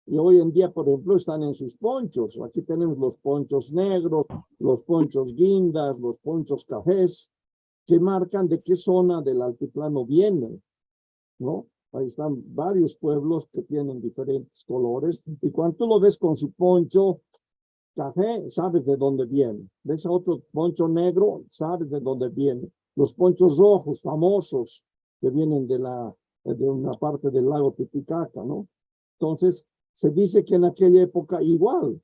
Y hoy en día, por ejemplo, están en sus ponchos. Aquí tenemos los ponchos negros, los ponchos guindas, los ponchos cafés, que marcan de qué zona del altiplano vienen, ¿no? Ahí están varios pueblos que tienen diferentes colores. Y cuando tú lo ves con su poncho café, sabes de dónde viene. Ves a otro poncho negro, sabes de dónde viene. Los ponchos rojos famosos que vienen de una parte del lago Titicaca, ¿no? Entonces, se dice que en aquella época igual,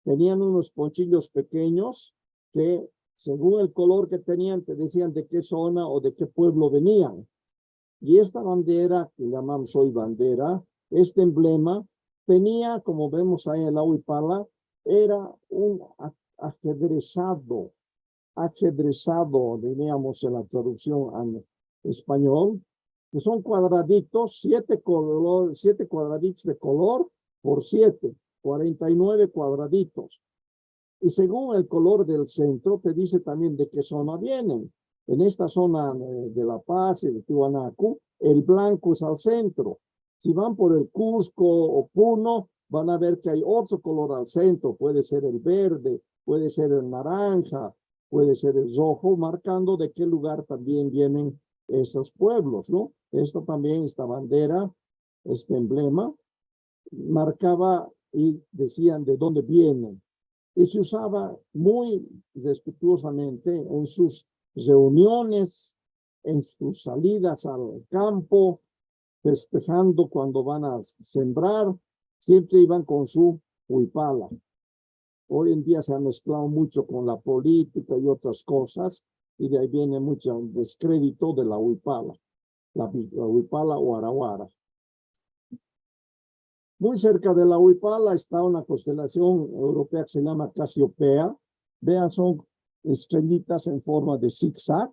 tenían unos ponchillos pequeños que según el color que tenían te decían de qué zona o de qué pueblo venían. Y esta bandera, que llamamos hoy bandera, este emblema, tenía, como vemos ahí en la Huipala, era un ajedrezado, diríamos en la traducción al español, que son cuadraditos, 7 cuadraditos de color por 7, 49 cuadraditos. Y según el color del centro, te dice también de qué zona vienen. En esta zona de La Paz y de Tiwanaku, el blanco es al centro. Si van por el Cusco o Puno, van a ver que hay otro color al centro. Puede ser el verde, puede ser el naranja, puede ser el rojo, marcando de qué lugar también vienen esos pueblos, ¿no? Esto también, esta bandera, este emblema, marcaba y decían de dónde vienen. Y se usaba muy respetuosamente en sus reuniones, en sus salidas al campo, festejando cuando van a sembrar, siempre iban con su huipala. Hoy en día se ha mezclado mucho con la política y otras cosas, y de ahí viene mucho descrédito de la huipala, la huipala Huarahuara. Muy cerca de la Huipala está una constelación europea que se llama Casiopea. Vean, son estrellitas en forma de zigzag.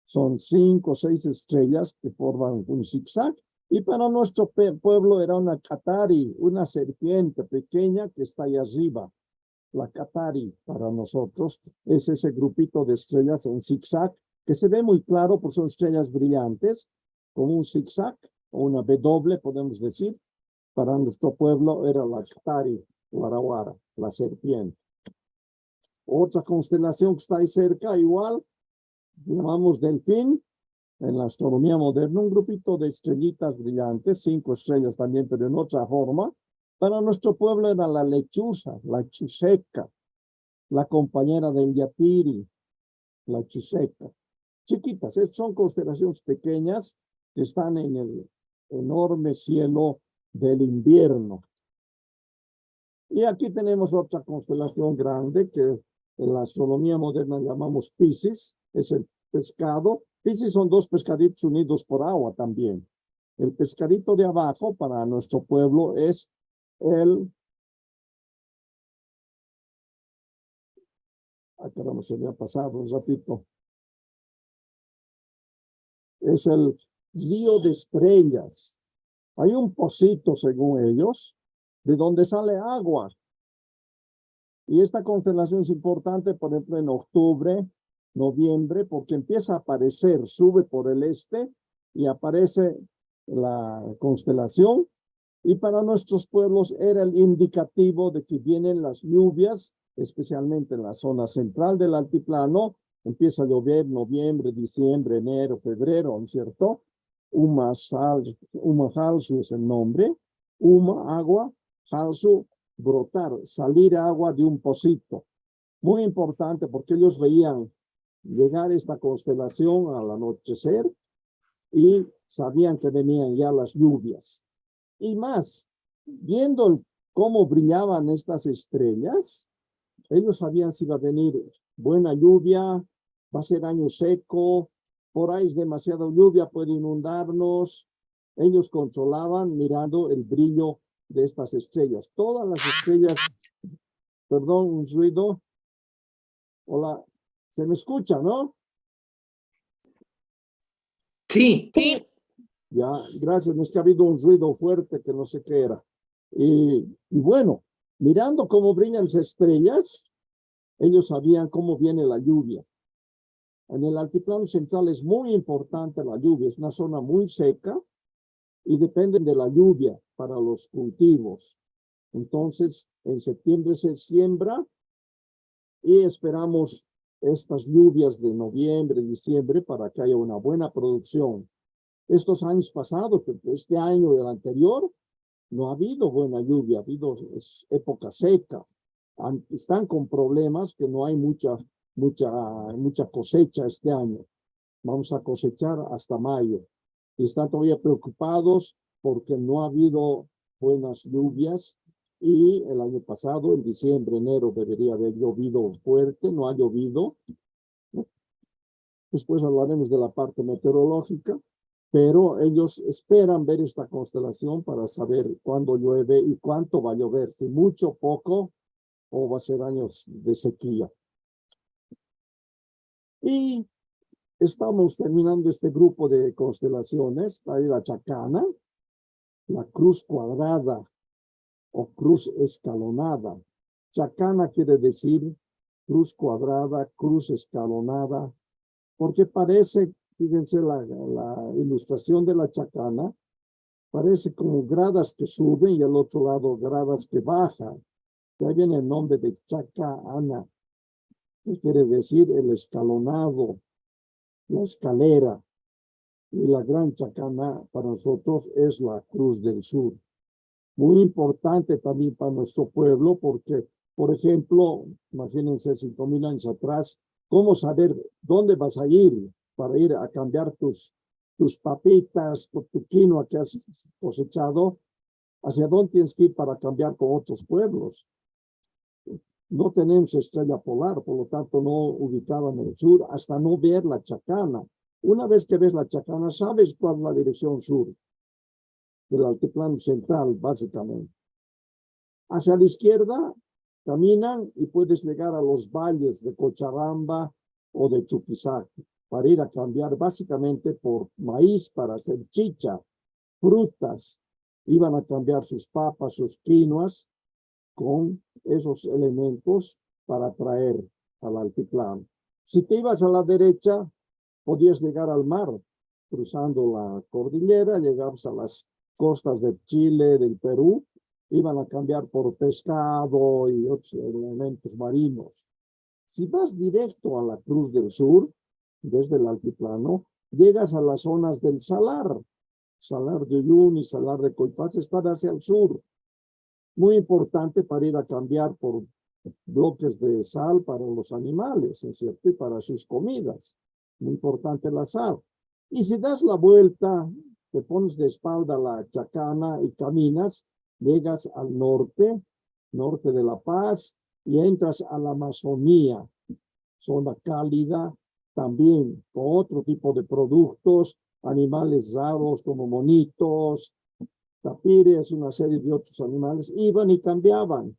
Son 5 o 6 estrellas que forman un zigzag. Y para nuestro pueblo era una catari, una serpiente pequeña que está ahí arriba. La catari para nosotros es ese grupito de estrellas en zigzag que se ve muy claro porque son estrellas brillantes, como un zigzag o una W, podemos decir. Para nuestro pueblo era la catari Huarahuara. la serpiente. Otra constelación que está ahí cerca, igual, llamamos Delfín, en la astronomía moderna, un grupito de estrellitas brillantes, 5 estrellas también, pero en otra forma. Para nuestro pueblo era la lechuza, la chuseca, la compañera del yatiri, la chuseca. Chiquitas, son constelaciones pequeñas que están en el enorme cielo del invierno. Y aquí tenemos otra constelación grande que en la astronomía moderna llamamos Piscis, es el pescado. Piscis son 2 pescaditos unidos por agua también. El pescadito de abajo para nuestro pueblo es el... caramba, se me ha pasado un ratito. Es el río de estrellas. Hay un pocito, según ellos, de donde sale agua. Y esta constelación es importante, por ejemplo, en octubre, noviembre, porque empieza a aparecer, sube por el este y aparece la constelación. Y para nuestros pueblos era el indicativo de que vienen las lluvias, especialmente en la zona central del altiplano. Empieza a llover noviembre, diciembre, enero, febrero, ¿no es cierto? Uma halsu es el nombre. Uma, agua, halsu, brotar, salir agua de un pocito. Muy importante porque ellos veían llegar esta constelación al anochecer y sabían que venían ya las lluvias. Y más, viendo cómo brillaban estas estrellas, ellos sabían si iba a venir buena lluvia, va a ser año seco, por ahí es demasiada lluvia, puede inundarnos. Ellos controlaban mirando el brillo de estas estrellas. Todas las estrellas, perdón, un ruido. Hola, ¿se me escucha, no? Sí. Ya, gracias, es que ha habido un ruido fuerte que no sé qué era. Y bueno, mirando cómo brillan las estrellas, ellos sabían cómo viene la lluvia. En el altiplano central es muy importante la lluvia, es una zona muy seca y dependen de la lluvia para los cultivos. Entonces, en septiembre se siembra y esperamos estas lluvias de noviembre, diciembre para que haya una buena producción. Estos años pasados, este año y el anterior, no ha habido buena lluvia, ha habido época seca. Están con problemas que no hay mucha cosecha este año. Vamos a cosechar hasta mayo. Y están todavía preocupados porque no ha habido buenas lluvias. Y el año pasado, en diciembre, enero, debería haber llovido fuerte, no ha llovido. Después hablaremos de la parte meteorológica, pero ellos esperan ver esta constelación para saber cuándo llueve y cuánto va a llover, si mucho, poco, o va a ser años de sequía. Y estamos terminando este grupo de constelaciones. Ahí la chacana, la cruz cuadrada o cruz escalonada. Chacana quiere decir cruz cuadrada, cruz escalonada, porque parece, fíjense la ilustración de la chacana, parece como gradas que suben y al otro lado gradas que bajan. De ahí viene el nombre de chacana, que quiere decir el escalonado, la escalera. Y la gran chacana para nosotros es la Cruz del Sur. Muy importante también para nuestro pueblo porque, por ejemplo, imagínense 5,000 años atrás, ¿cómo saber dónde vas a ir para ir a cambiar tus papitas, tu quinoa que has cosechado? ¿Hacia dónde tienes que ir para cambiar con otros pueblos? No tenemos estrella polar, por lo tanto no ubicaba en el sur hasta no ver la chacana. Una vez que ves la chacana, sabes cuál es la dirección sur del altiplano central, básicamente. Hacia la izquierda, caminan y puedes llegar a los valles de Cochabamba o de Chuquisaca para ir a cambiar básicamente por maíz para hacer chicha, frutas. Iban a cambiar sus papas, sus quinoas con esos elementos para traer al altiplano. Si te ibas a la derecha, podías llegar al mar, cruzando la cordillera, llegabas a las costas de Chile, del Perú, Iban a cambiar por pescado y otros elementos marinos. Si vas directo a la Cruz del Sur, desde el altiplano, llegas a las zonas del Salar. Salar de Uyuni, Salar de Coipaz, están hacia el sur. Muy importante para ir a cambiar por bloques de sal para los animales, ¿no es cierto? Y para sus comidas. Muy importante la sal. Y si das la vuelta, te pones de espalda a la Chacana y caminas, llegas al norte, norte de La Paz, y entras a la Amazonía, zona cálida, también con otro tipo de productos, animales raros como monitos, tapires, una serie de otros animales, iban y cambiaban.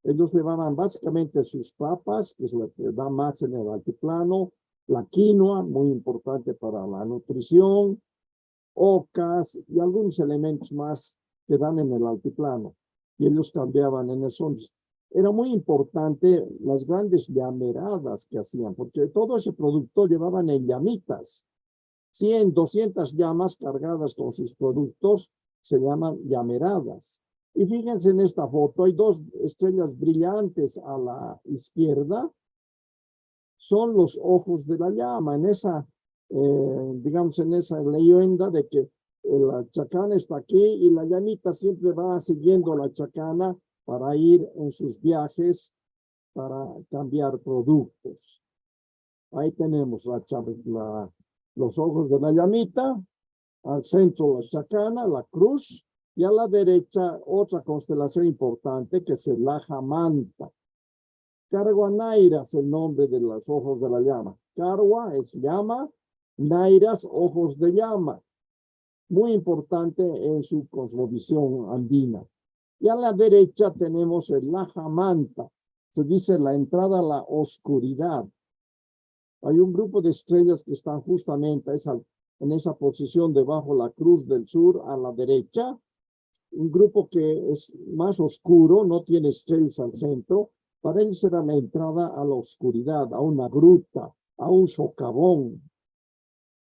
Ellos llevaban básicamente sus papas, que es lo que da más en el altiplano, la quinoa, muy importante para la nutrición, ocas y algunos elementos más que dan en el altiplano. Y ellos cambiaban en eso. Era muy importante las grandes llameradas que hacían, porque todo ese producto llevaban en llamitas. 100, 200 llamas cargadas con sus productos se llaman llameradas. Y fíjense en esta foto, hay dos estrellas brillantes a la izquierda, son los ojos de la llama. En esa, digamos, en esa leyenda de que la chacana está aquí y la llamita siempre va siguiendo la chacana para ir en sus viajes para cambiar productos. Ahí tenemos los ojos de la llamita, al centro la chacana, la cruz, y a la derecha otra constelación importante que es el Ajamanta. Carwa Naira es el nombre de los ojos de la llama. Carwa es llama, Nairas, ojos de llama. Muy importante en su cosmovisión andina. Y a la derecha tenemos el Ajamanta. Se dice la entrada a la oscuridad. Hay un grupo de estrellas que están justamente en esa posición debajo la Cruz del Sur a la derecha. Un grupo que es más oscuro, no tiene estrellas al centro. Para ellos era la entrada a la oscuridad, a una gruta, a un socavón.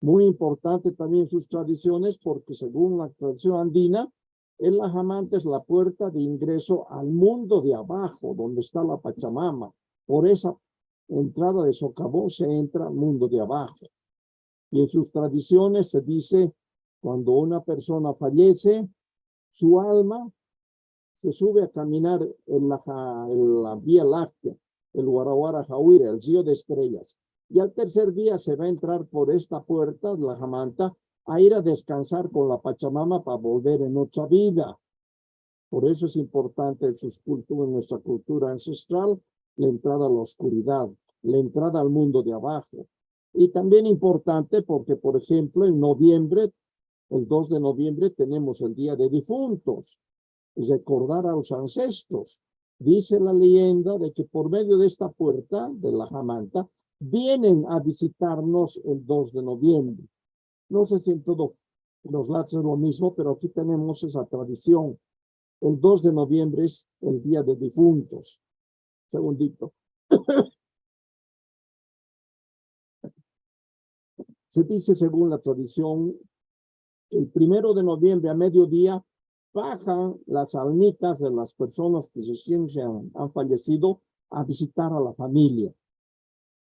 Muy importante también sus tradiciones porque según la tradición andina, el Ajamanta es la puerta de ingreso al mundo de abajo, donde está la Pachamama. Por esa entrada de socavón se entra al mundo de abajo. Y en sus tradiciones se dice, cuando una persona fallece, su alma se sube a caminar en la Vía Láctea, el Guaraguara Jauira, el río de estrellas. Y al tercer día se va a entrar por esta puerta, la Ajamanta, a ir a descansar con la Pachamama para volver en otra vida. Por eso es importante en nuestra cultura ancestral, la entrada a la oscuridad, la entrada al mundo de abajo. Y también importante porque, por ejemplo, en noviembre, el 2 de noviembre, tenemos el Día de Difuntos. Recordar a los ancestros. Dice la leyenda de que por medio de esta puerta de la Ajamanta vienen a visitarnos el 2 de noviembre. No sé si en todos los lados es lo mismo, pero aquí tenemos esa tradición. El 2 de noviembre es el Día de Difuntos. Segundito. Se dice según la tradición, el 1 de noviembre a mediodía bajan las almitas de las personas que han fallecido a visitar a la familia.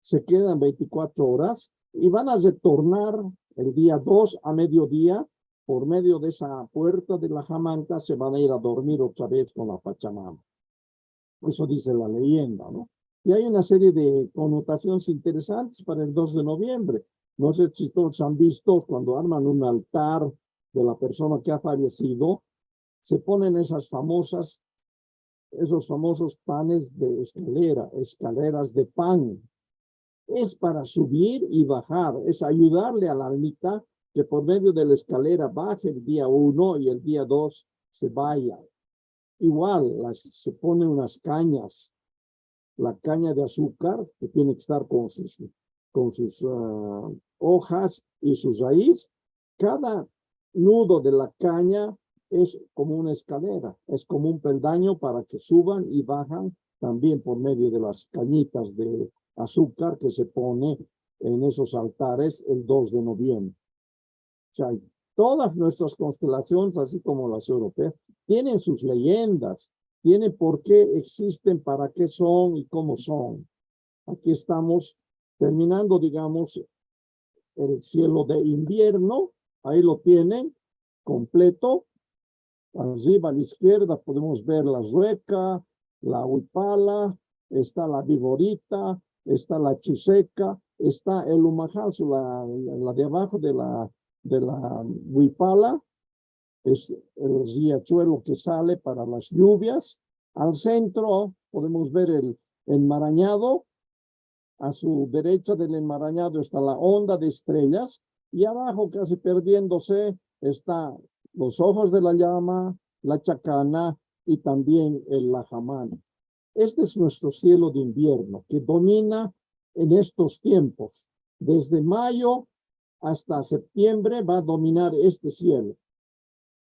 Se quedan 24 horas y van a retornar el día 2 a mediodía. Por medio de esa puerta de la Ajamanta se van a ir a dormir otra vez con la Pachamama. Eso dice la leyenda, ¿no? Y hay una serie de connotaciones interesantes para el 2 de noviembre. No sé si todos han visto cuando arman un altar de la persona que ha fallecido, se ponen esos famosos panes de escalera, escaleras de pan. Es para subir y bajar, es ayudarle a la almita que por medio de la escalera baje el día 1 y el día 2 se vaya. Igual, se ponen unas cañas, la caña de azúcar, que tiene que estar con sus hojas y su raíz. Cada nudo de la caña es como una escalera, es como un peldaño para que suban y bajan también por medio de las cañitas de azúcar que se pone en esos altares el 2 de noviembre. O sea, Todas nuestras constelaciones, así como las europeas, tienen sus leyendas, tienen por qué existen, para qué son y cómo son. Aquí estamos terminando, digamos, el cielo de invierno. Ahí lo tienen, completo. Arriba a la izquierda podemos ver la rueca, la huipala, está la viborita, está la chuseca, está el humajazo, la de abajo de la huipala, es el riachuelo que sale para las lluvias. Al centro podemos ver el enmarañado. A su derecha del enmarañado está la onda de estrellas, y abajo, casi perdiéndose, está los ojos de la llama, la chacana y también el lajamán. Este es nuestro cielo de invierno, que domina en estos tiempos. Desde mayo hasta septiembre va a dominar este cielo.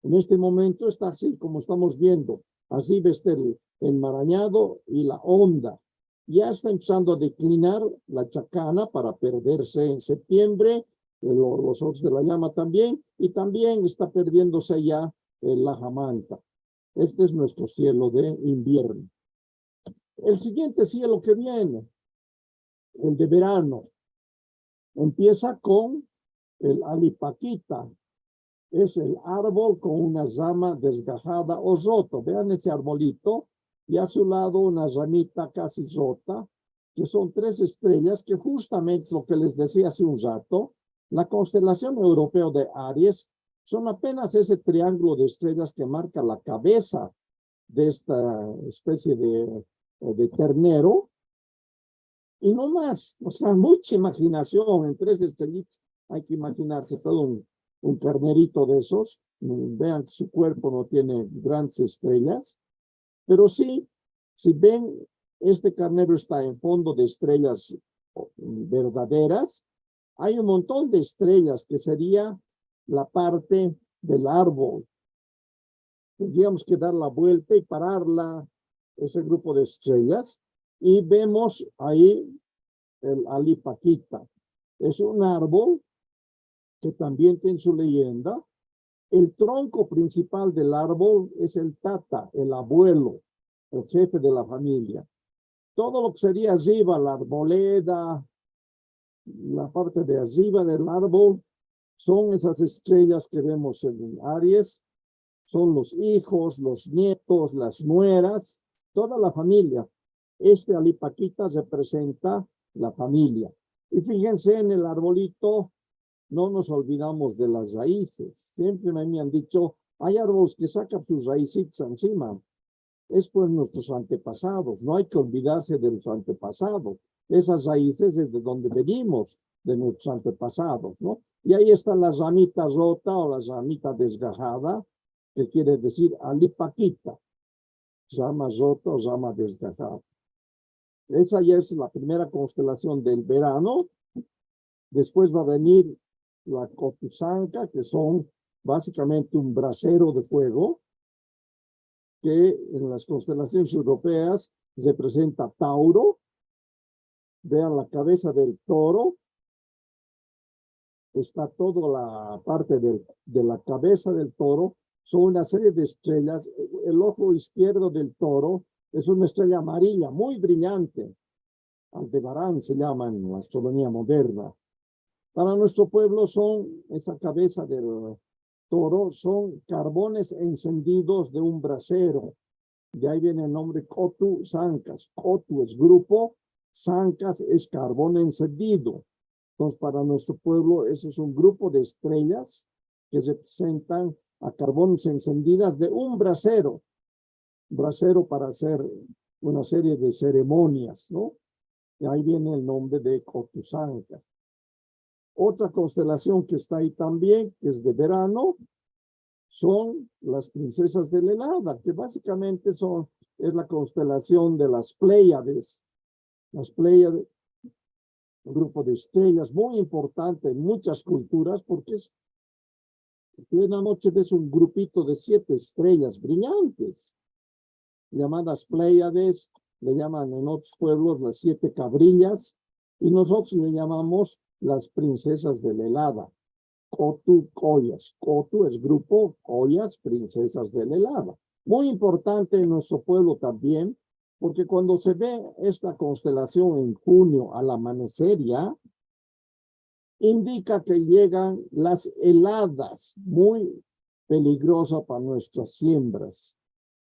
En este momento está así como estamos viendo. Así ves el enmarañado y la onda. Ya está empezando a declinar la chacana para perderse en septiembre, los ojos de la llama también, y también está perdiéndose ya el lajamanta. Este es nuestro cielo de invierno. El siguiente cielo que viene, el de verano, empieza con el alipaquita. Es el árbol con una rama desgajada o roto. Vean ese arbolito, y a su lado una ramita casi rota, que son 3 estrellas, que justamente es lo que les decía hace un rato. La constelación europea de Aries son apenas ese triángulo de estrellas que marca la cabeza de esta especie de ternero, y no más. O sea, mucha imaginación en 3 estrellitas. Hay que imaginarse todo un carnerito de esos. Vean que su cuerpo no tiene grandes estrellas, pero sí, si ven, este carnero está en fondo de estrellas verdaderas. Hay un montón de estrellas que sería la parte del árbol. Tendríamos que dar la vuelta y pararla, ese grupo de estrellas, y vemos ahí el alipaquita. Es un árbol que también tiene su leyenda. El tronco principal del árbol es el tata, el abuelo, el jefe de la familia. Todo lo que sería arriba, la arboleda, la parte de arriba del árbol, son esas estrellas que vemos en Aries. Son los hijos, los nietos, las nueras, toda la familia. Este alipaquita representa la familia. Y fíjense en el arbolito, no nos olvidamos de las raíces. Siempre me han dicho, hay árboles que sacan sus raícitas encima. Es pues nuestros antepasados. No hay que olvidarse de los antepasados. Esas raíces es de donde venimos, de nuestros antepasados, ¿no? Y ahí está la ramita rota o la ramita desgajada, que quiere decir alipaquita. Rama rota o rama desgajada. Esa ya es la primera constelación del verano. Después va a venir la Cotusanca, que son básicamente un brasero de fuego, que en las constelaciones europeas representa Tauro. Vean la cabeza del toro. Está toda la parte de la cabeza del toro. Son una serie de estrellas. El ojo izquierdo del toro es una estrella amarilla, muy brillante. Aldebarán se llama en la astronomía moderna. Para nuestro pueblo esa cabeza del toro son carbones encendidos de un brasero. De ahí viene el nombre Cotu Sancas. Cotu es grupo, Sancas es carbón encendido. Entonces, para nuestro pueblo, ese es un grupo de estrellas que representan a carbones encendidas de un brasero. Brasero para hacer una serie de ceremonias, ¿no? Y ahí viene el nombre de Cotusanca. Otra constelación que está ahí también, que es de verano, son las princesas de la helada, que básicamente es la constelación de las Pléyades. Las Pléyades, un grupo de estrellas muy importante en muchas culturas, porque en la noche ves un grupito de 7 estrellas brillantes, llamadas Pléyades. Le llaman en otros pueblos las 7 cabrillas, y nosotros le llamamos las princesas de la helada. Cotu Collas. Cotu es grupo, Collas, princesas del helado. Muy importante en nuestro pueblo también, porque cuando se ve esta constelación en junio al amanecer ya, indica que llegan las heladas, muy peligrosas para nuestras siembras.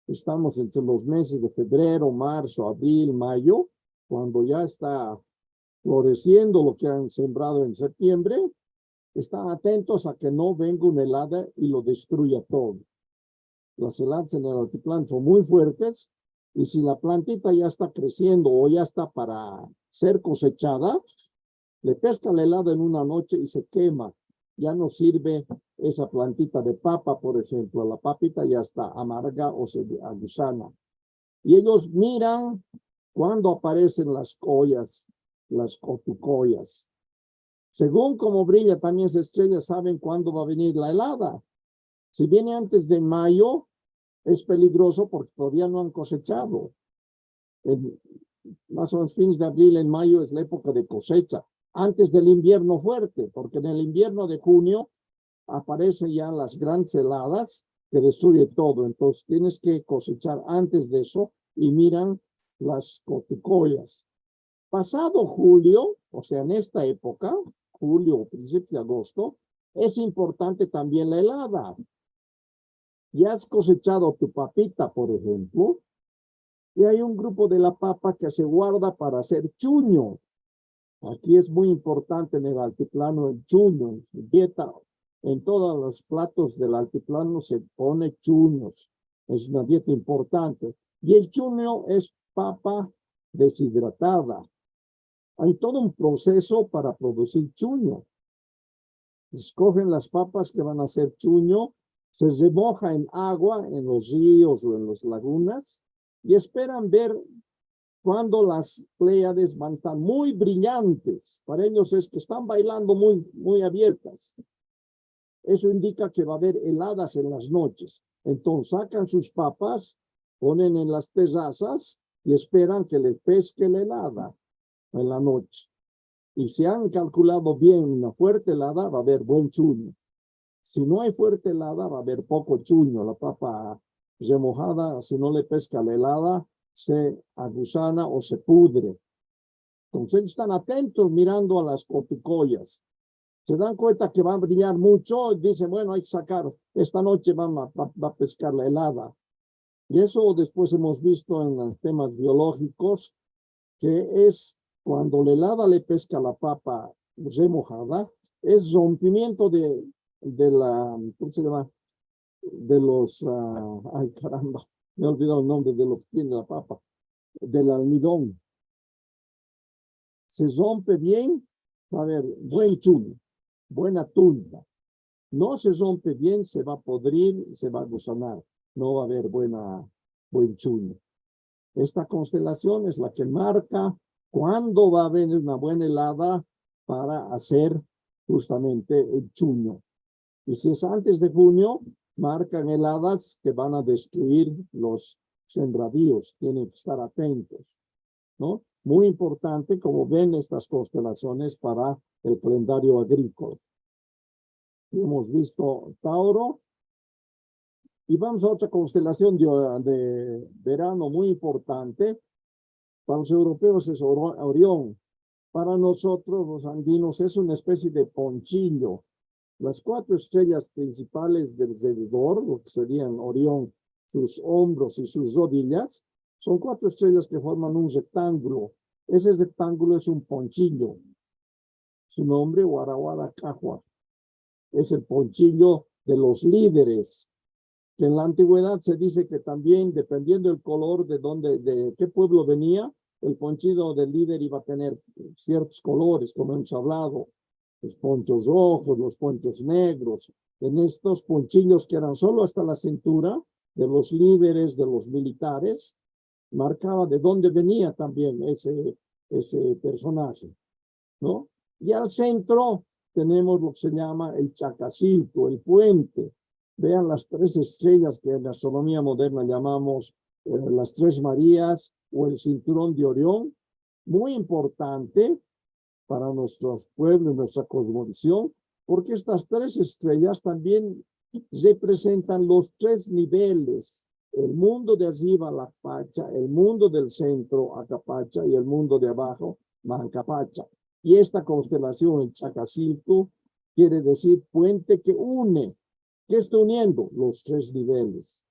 Estamos entre los meses de febrero, marzo, abril, mayo, cuando ya está floreciendo lo que han sembrado en septiembre. Están atentos a que no venga una helada y lo destruya todo. Las heladas en el altiplano son muy fuertes y si la plantita ya está creciendo o ya está para ser cosechada, le pesca la helada en una noche y se quema. Ya no sirve esa plantita de papa, por ejemplo. La papita ya está amarga o se agusana. Y ellos miran cuando aparecen las collas, las cotucollas. Según cómo brilla también esa estrella, saben cuándo va a venir la helada. Si viene antes de mayo, es peligroso porque todavía no han cosechado. Más o menos fines de abril, en mayo es la época de cosecha. Antes del invierno fuerte, porque en el invierno de junio aparecen ya las grandes heladas que destruye todo. Entonces tienes que cosechar antes de eso y miran las cotucollas. Pasado julio, o sea, en esta época, julio, principio de agosto, es importante también la helada. Ya has cosechado tu papita, por ejemplo, y hay un grupo de la papa que se guarda para hacer chuño. Aquí es muy importante en el altiplano el chuño. Dieta, en todos los platos del altiplano se pone chuños. Es una dieta importante. Y el chuño es papa deshidratada. Hay todo un proceso para producir chuño. Escogen las papas que van a hacer chuño, se remoja en agua en los ríos o en las lagunas y esperan ver cuando las pléyades van a estar muy brillantes. Para ellos es que están bailando muy abiertas. Eso indica que va a haber heladas en las noches. Entonces sacan sus papas, ponen en las terrazas y esperan que les pesque la helada en la noche. Y si han calculado bien una fuerte helada, va a haber buen chuño. Si no hay fuerte helada, va a haber poco chuño. La papa remojada, si no le pesca la helada, se agusana o se pudre. Entonces están atentos mirando a las cotucollas. Se dan cuenta que va a brillar mucho y dicen, bueno, hay que sacar, esta noche va a pescar la helada. Y eso después hemos visto en los temas biológicos, que es cuando la helada le pesca la papa remojada, es rompimiento de la, ¿cómo se llama? De los, ay caramba, me he olvidado el nombre de lo que tiene la papa, del almidón. Se rompe bien, va a haber buen chuño, buena tulpa. No se rompe bien, se va a podrir, se va a gusanar, no va a haber buen chuño. Esta constelación es la que marca cuándo va a haber una buena helada para hacer justamente el chuño. Y si es antes de junio, marcan heladas que van a destruir los sembradíos. Tienen que estar atentos, ¿no? Muy importante, como ven, estas constelaciones para el calendario agrícola. Hemos visto Tauro. Y vamos a otra constelación de verano muy importante. Para los europeos es Orión. Para nosotros, los andinos, es una especie de ponchillo. Las 4 estrellas principales del alrededor, lo que serían Orión, sus hombros y sus rodillas, son 4 estrellas que forman un rectángulo. Ese rectángulo es un ponchillo. Su nombre, Warawara Cajua. Es el ponchillo de los líderes. Que en la antigüedad se dice que también, dependiendo del color de qué pueblo venía, el ponchillo del líder iba a tener ciertos colores, como hemos hablado. Los ponchos rojos, los ponchos negros. En estos ponchillos que eran solo hasta la cintura de los líderes, de los militares, marcaba de dónde venía también ese personaje, ¿no? Y al centro tenemos lo que se llama el chacacilco, el puente. Vean las 3 estrellas que en la astronomía moderna llamamos las 3 Marías o el cinturón de Orión. Muy importante para nuestros pueblos, nuestra cosmovisión, porque estas tres estrellas también representan los tres niveles: el mundo de arriba, Lakpacha, el mundo del centro, Acapacha, y el mundo de abajo, Mancapacha. Y esta constelación, el Chacacilco, quiere decir puente que une. ¿Qué está uniendo? Los tres niveles.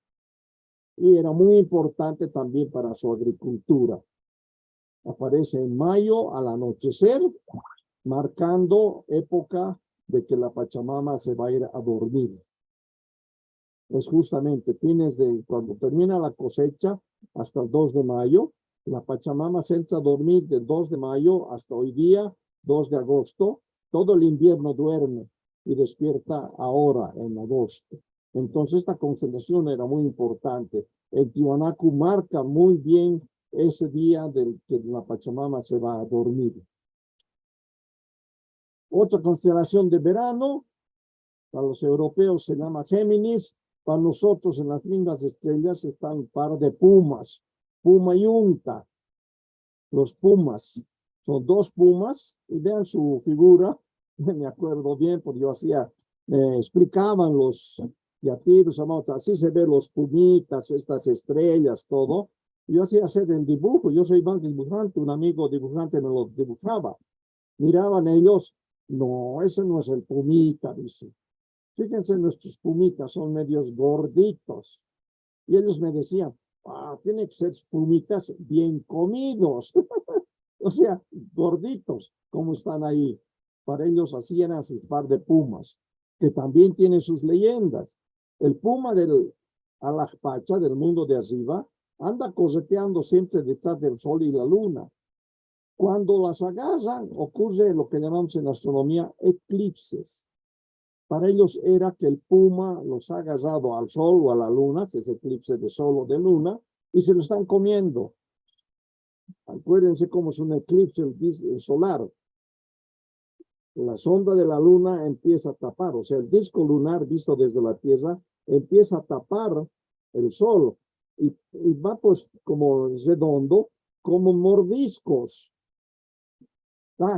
Y era muy importante también para su agricultura. Aparece en mayo al anochecer, marcando época de que la Pachamama se va a ir a dormir. Es justamente fines de cuando termina la cosecha hasta el 2 de mayo, la Pachamama se echa a dormir del 2 de mayo hasta hoy día, 2 de agosto. Todo el invierno duerme y despierta ahora en agosto. Entonces esta constelación era muy importante. El Tiwanaku marca muy bien ese día del que la Pachamama se va a dormir. Otra constelación de verano, para los europeos se llama Géminis, para nosotros en las mismas estrellas están un par de pumas, Puma y Unta. Los pumas, son dos pumas, y vean su figura, me acuerdo bien, porque yo hacía, explicaban los yatiros, así se ven los pumitas, estas estrellas, todo. Yo hacía hacer el dibujo, yo soy más dibujante, un amigo dibujante me lo dibujaba. Miraban ellos, no, ese no es el pumita, dice. Fíjense, nuestros pumitas son medios gorditos. Y ellos me decían, tiene que ser pumitas bien comidos. O sea, gorditos, como están ahí. Para ellos hacían a su par de pumas, que también tienen sus leyendas. El puma del Alajpacha, del mundo de arriba, anda correteando siempre detrás del sol y la luna. Cuando las agarran, ocurre lo que llamamos en astronomía eclipses. Para ellos era que el puma los ha agarrado al sol o a la luna, si es eclipse de sol o de luna, y se lo están comiendo. Acuérdense cómo es un eclipse solar. La sombra de la luna empieza a tapar, o sea, el disco lunar visto desde la Tierra empieza a tapar el sol y va pues como redondo, como mordiscos.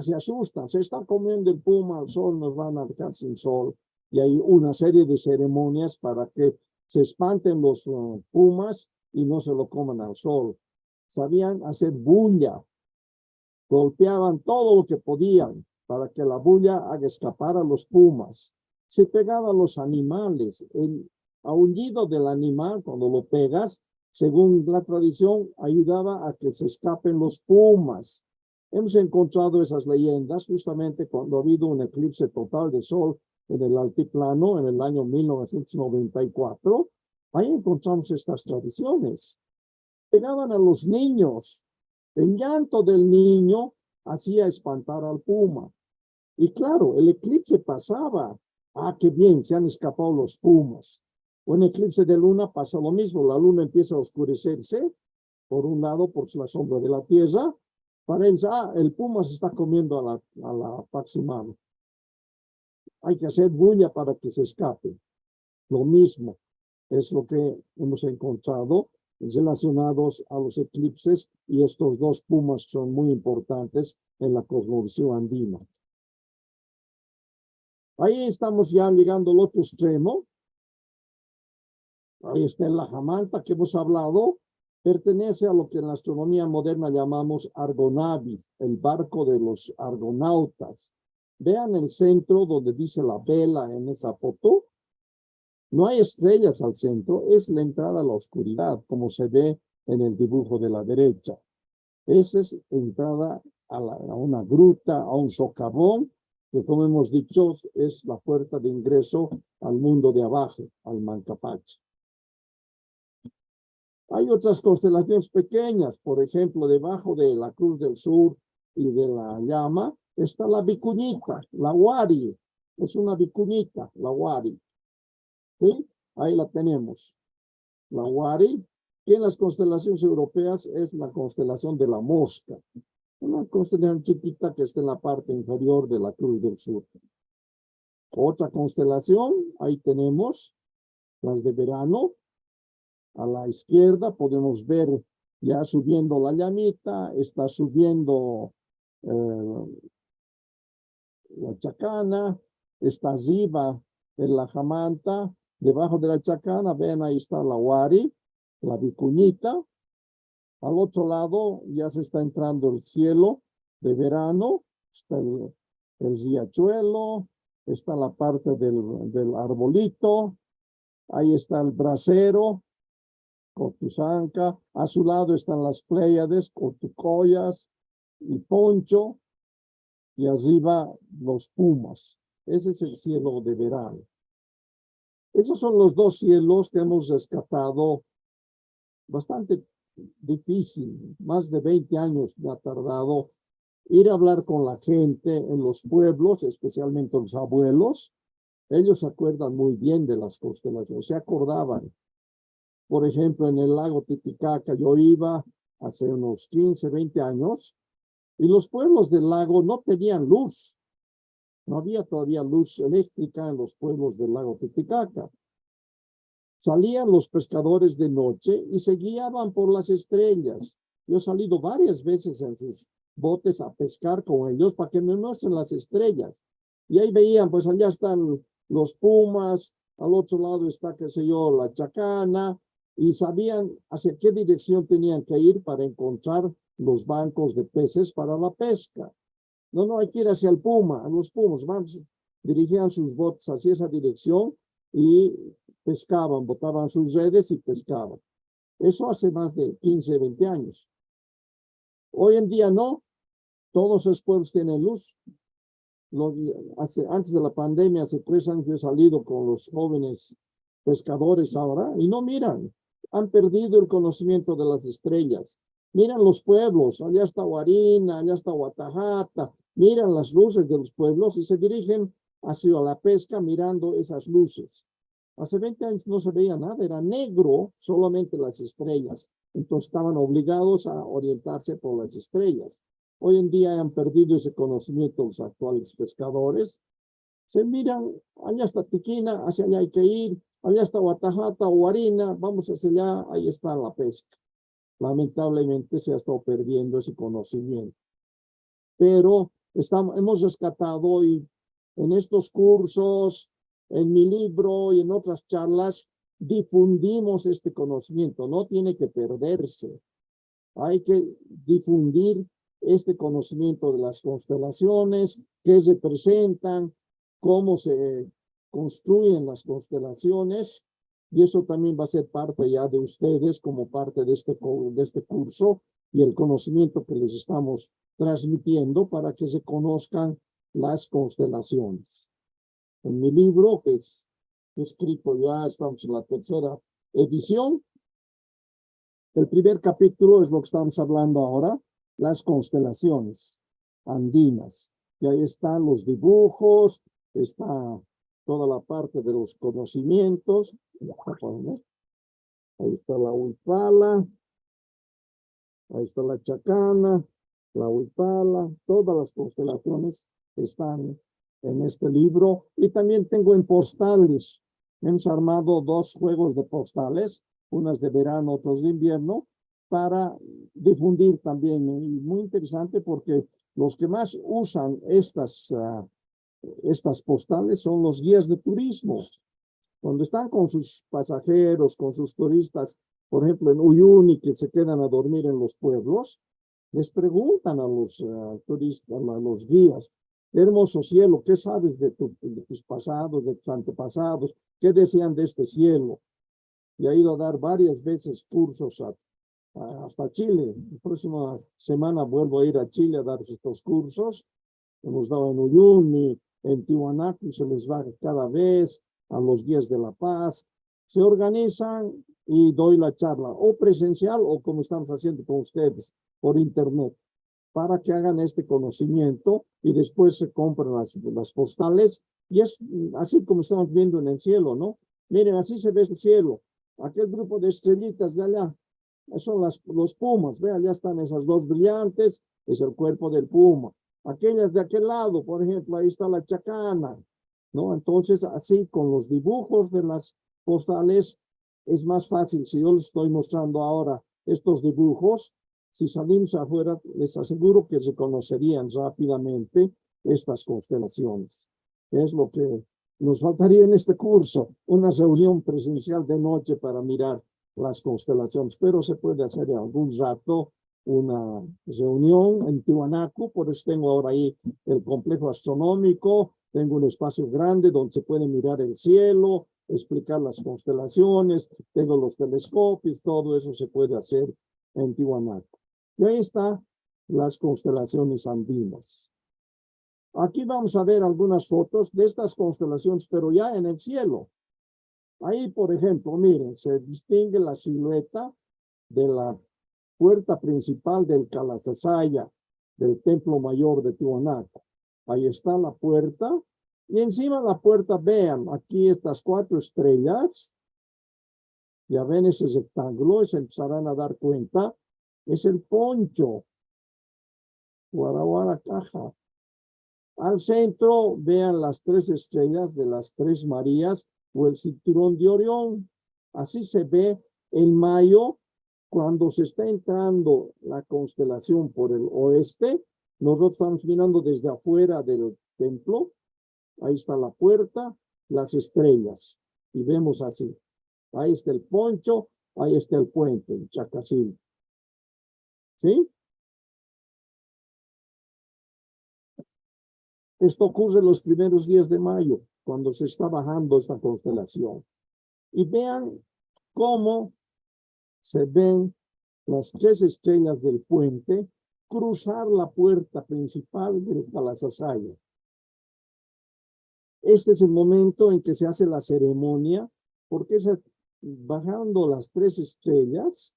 Se asustan, se está comiendo el puma al sol, nos van a dejar sin sol. Y hay una serie de ceremonias para que se espanten los pumas y no se lo coman al sol. Sabían hacer bulla, golpeaban todo lo que podían para que la bulla haga escapar a los pumas. Se pegaban los animales. El aullido del animal, cuando lo pegas, según la tradición, ayudaba a que se escapen los pumas. Hemos encontrado esas leyendas justamente cuando ha habido un eclipse total de sol en el altiplano en el año 1994. Ahí encontramos estas tradiciones. Pegaban a los niños. El llanto del niño hacía espantar al puma. Y claro, el eclipse pasaba. Qué bien, se han escapado los pumas. O en eclipse de luna pasa lo mismo. La luna empieza a oscurecerse, por un lado, por la sombra de la tierra. Para ellos, el puma se está comiendo a la Pachamama. Hay que hacer bulla para que se escape. Lo mismo es lo que hemos encontrado relacionados a los eclipses, y estos dos pumas son muy importantes en la cosmovisión andina. Ahí estamos ya llegando al otro extremo. Ahí está el Lajamanta que hemos hablado. Pertenece a lo que en la astronomía moderna llamamos Argonavis, el barco de los argonautas. Vean el centro donde dice la vela en esa foto. No hay estrellas al centro, es la entrada a la oscuridad, como se ve en el dibujo de la derecha. Esa es entrada a una gruta, a un socavón, que como hemos dicho es la puerta de ingreso al mundo de abajo, al Mancapacha. Hay otras constelaciones pequeñas, por ejemplo, debajo de la Cruz del Sur y de la Llama, está la vicuñita, la Wari. Es una vicuñita, la Wari. ¿Sí? Ahí la tenemos. La Wari, que en las constelaciones europeas es la constelación de la mosca. Una constelación chiquita que está en la parte inferior de la Cruz del Sur. Otra constelación, ahí tenemos las de verano. A la izquierda podemos ver ya subiendo la llamita, está subiendo la chacana, está Ziba en la Jamanta, debajo de la Chacana, ven ahí está la Wari, la Vicuñita. Al otro lado ya se está entrando el cielo de verano, está el riachuelo, está la parte del arbolito, ahí está el brasero, Cotusanca, a su lado están las Pléyades, Cotucoyas y Poncho, y arriba los Pumas. Ese es el cielo de verano. Esos son los dos cielos que hemos rescatado. Bastante difícil, más de 20 años me ha tardado ir a hablar con la gente en los pueblos, especialmente los abuelos. Ellos se acuerdan muy bien de las constelaciones, se acordaban. Por ejemplo, en el lago Titicaca yo iba hace unos 15, 20 años y los pueblos del lago no tenían luz. No había todavía luz eléctrica en los pueblos del lago Titicaca. Salían los pescadores de noche y se guiaban por las estrellas. Yo he salido varias veces en sus botes a pescar con ellos para que me muestren las estrellas. Y ahí veían, pues allá están los Pumas, al otro lado está, qué sé yo, la Chacana, y sabían hacia qué dirección tenían que ir para encontrar los bancos de peces para la pesca. No, hay que ir hacia el Puma, a los Pumas, dirigían sus botes hacia esa dirección y pescaban, botaban sus redes y pescaban. Eso hace más de 15, 20 años. Hoy en día no, todos esos pueblos tienen luz. Antes de la pandemia, hace 3 años, he salido con los jóvenes pescadores ahora y no miran, han perdido el conocimiento de las estrellas. Miran los pueblos, allá está Huarina, allá está Guatajata, miran las luces de los pueblos y se dirigen hacia la pesca mirando esas luces. Hace 20 años no se veía nada, era negro, solamente las estrellas. Entonces estaban obligados a orientarse por las estrellas. Hoy en día han perdido ese conocimiento los actuales pescadores. Se miran, allá está Tiquina, hacia allá hay que ir, allá está Guatajata o Huarina, vamos hacia allá, ahí está la pesca. Lamentablemente se ha estado perdiendo ese conocimiento. Pero hemos rescatado y en estos cursos, en mi libro y en otras charlas, difundimos este conocimiento. No tiene que perderse. Hay que difundir este conocimiento de las constelaciones, qué representan, cómo se construyen las constelaciones, y eso también va a ser parte ya de ustedes como parte de este curso y el conocimiento que les estamos transmitiendo para que se conozcan las constelaciones. En mi libro, que es escrito ya, estamos en la 3ª edición, el primer capítulo es lo que estamos hablando ahora, las constelaciones andinas. Y ahí están los dibujos, está toda la parte de los conocimientos. Ahí está la Huipala, ahí está la Chacana, la Huipala, todas las constelaciones están en este libro. Y también tengo en postales. Hemos armado 2 juegos de postales, unas de verano, otros de invierno, para difundir también. Y muy interesante porque los que más usan estas postales son los guías de turismo. Cuando están con sus pasajeros, con sus turistas, por ejemplo en Uyuni, que se quedan a dormir en los pueblos, les preguntan a los turistas, a los guías, hermoso cielo, ¿qué sabes de tus pasados, de tus antepasados? ¿Qué decían de este cielo? Y ha ido a dar varias veces cursos hasta Chile. La próxima semana vuelvo a ir a Chile a dar estos cursos. Hemos dado en Uyuni, en Tiwanaku, se les va cada vez, a los guías de La Paz. Se organizan y doy la charla, o presencial, o como estamos haciendo con ustedes, por internet, para que hagan este conocimiento y después se compren las postales. Y es así como estamos viendo en el cielo, ¿no? Miren, así se ve el cielo. Aquel grupo de estrellitas de allá, son los pumas. Vean, allá están esas 2 brillantes, es el cuerpo del puma. Aquellas de aquel lado, por ejemplo, ahí está la Chacana, ¿no? Entonces, así con los dibujos de las postales, es más fácil. Si yo les estoy mostrando ahora estos dibujos, si salimos afuera, les aseguro que reconocerían rápidamente estas constelaciones. Es lo que nos faltaría en este curso, una reunión presencial de noche para mirar las constelaciones, pero se puede hacer en algún rato una reunión en Tiwanaku, por eso tengo ahora ahí el complejo astronómico, tengo un espacio grande donde se puede mirar el cielo, explicar las constelaciones, tengo los telescopios, todo eso se puede hacer en Tiwanaku. Y ahí están las constelaciones andinas. Aquí vamos a ver algunas fotos de estas constelaciones, pero ya en el cielo. Ahí, por ejemplo, miren, se distingue la silueta de la puerta principal del Kalasasaya, del templo mayor de Tiwanaku. Ahí está la puerta. Y encima de la puerta, vean, aquí estas 4 estrellas. Ya ven ese rectángulo, se empezarán a dar cuenta. Es el poncho. Guaraguara caja. Al centro, vean las 3 estrellas de las 3 Marías o el cinturón de Orión. Así se ve en mayo, cuando se está entrando la constelación por el oeste. Nosotros estamos mirando desde afuera del templo. Ahí está la puerta, las estrellas. Y vemos así. Ahí está el poncho, ahí está el puente, el Chacacil. ¿Sí? Esto ocurre los primeros días de mayo, cuando se está bajando esta constelación. Y vean cómo se ven las 3 estrellas del puente cruzar la puerta principal del Kalasasaya. Este es el momento en que se hace la ceremonia, porque bajando las 3 estrellas,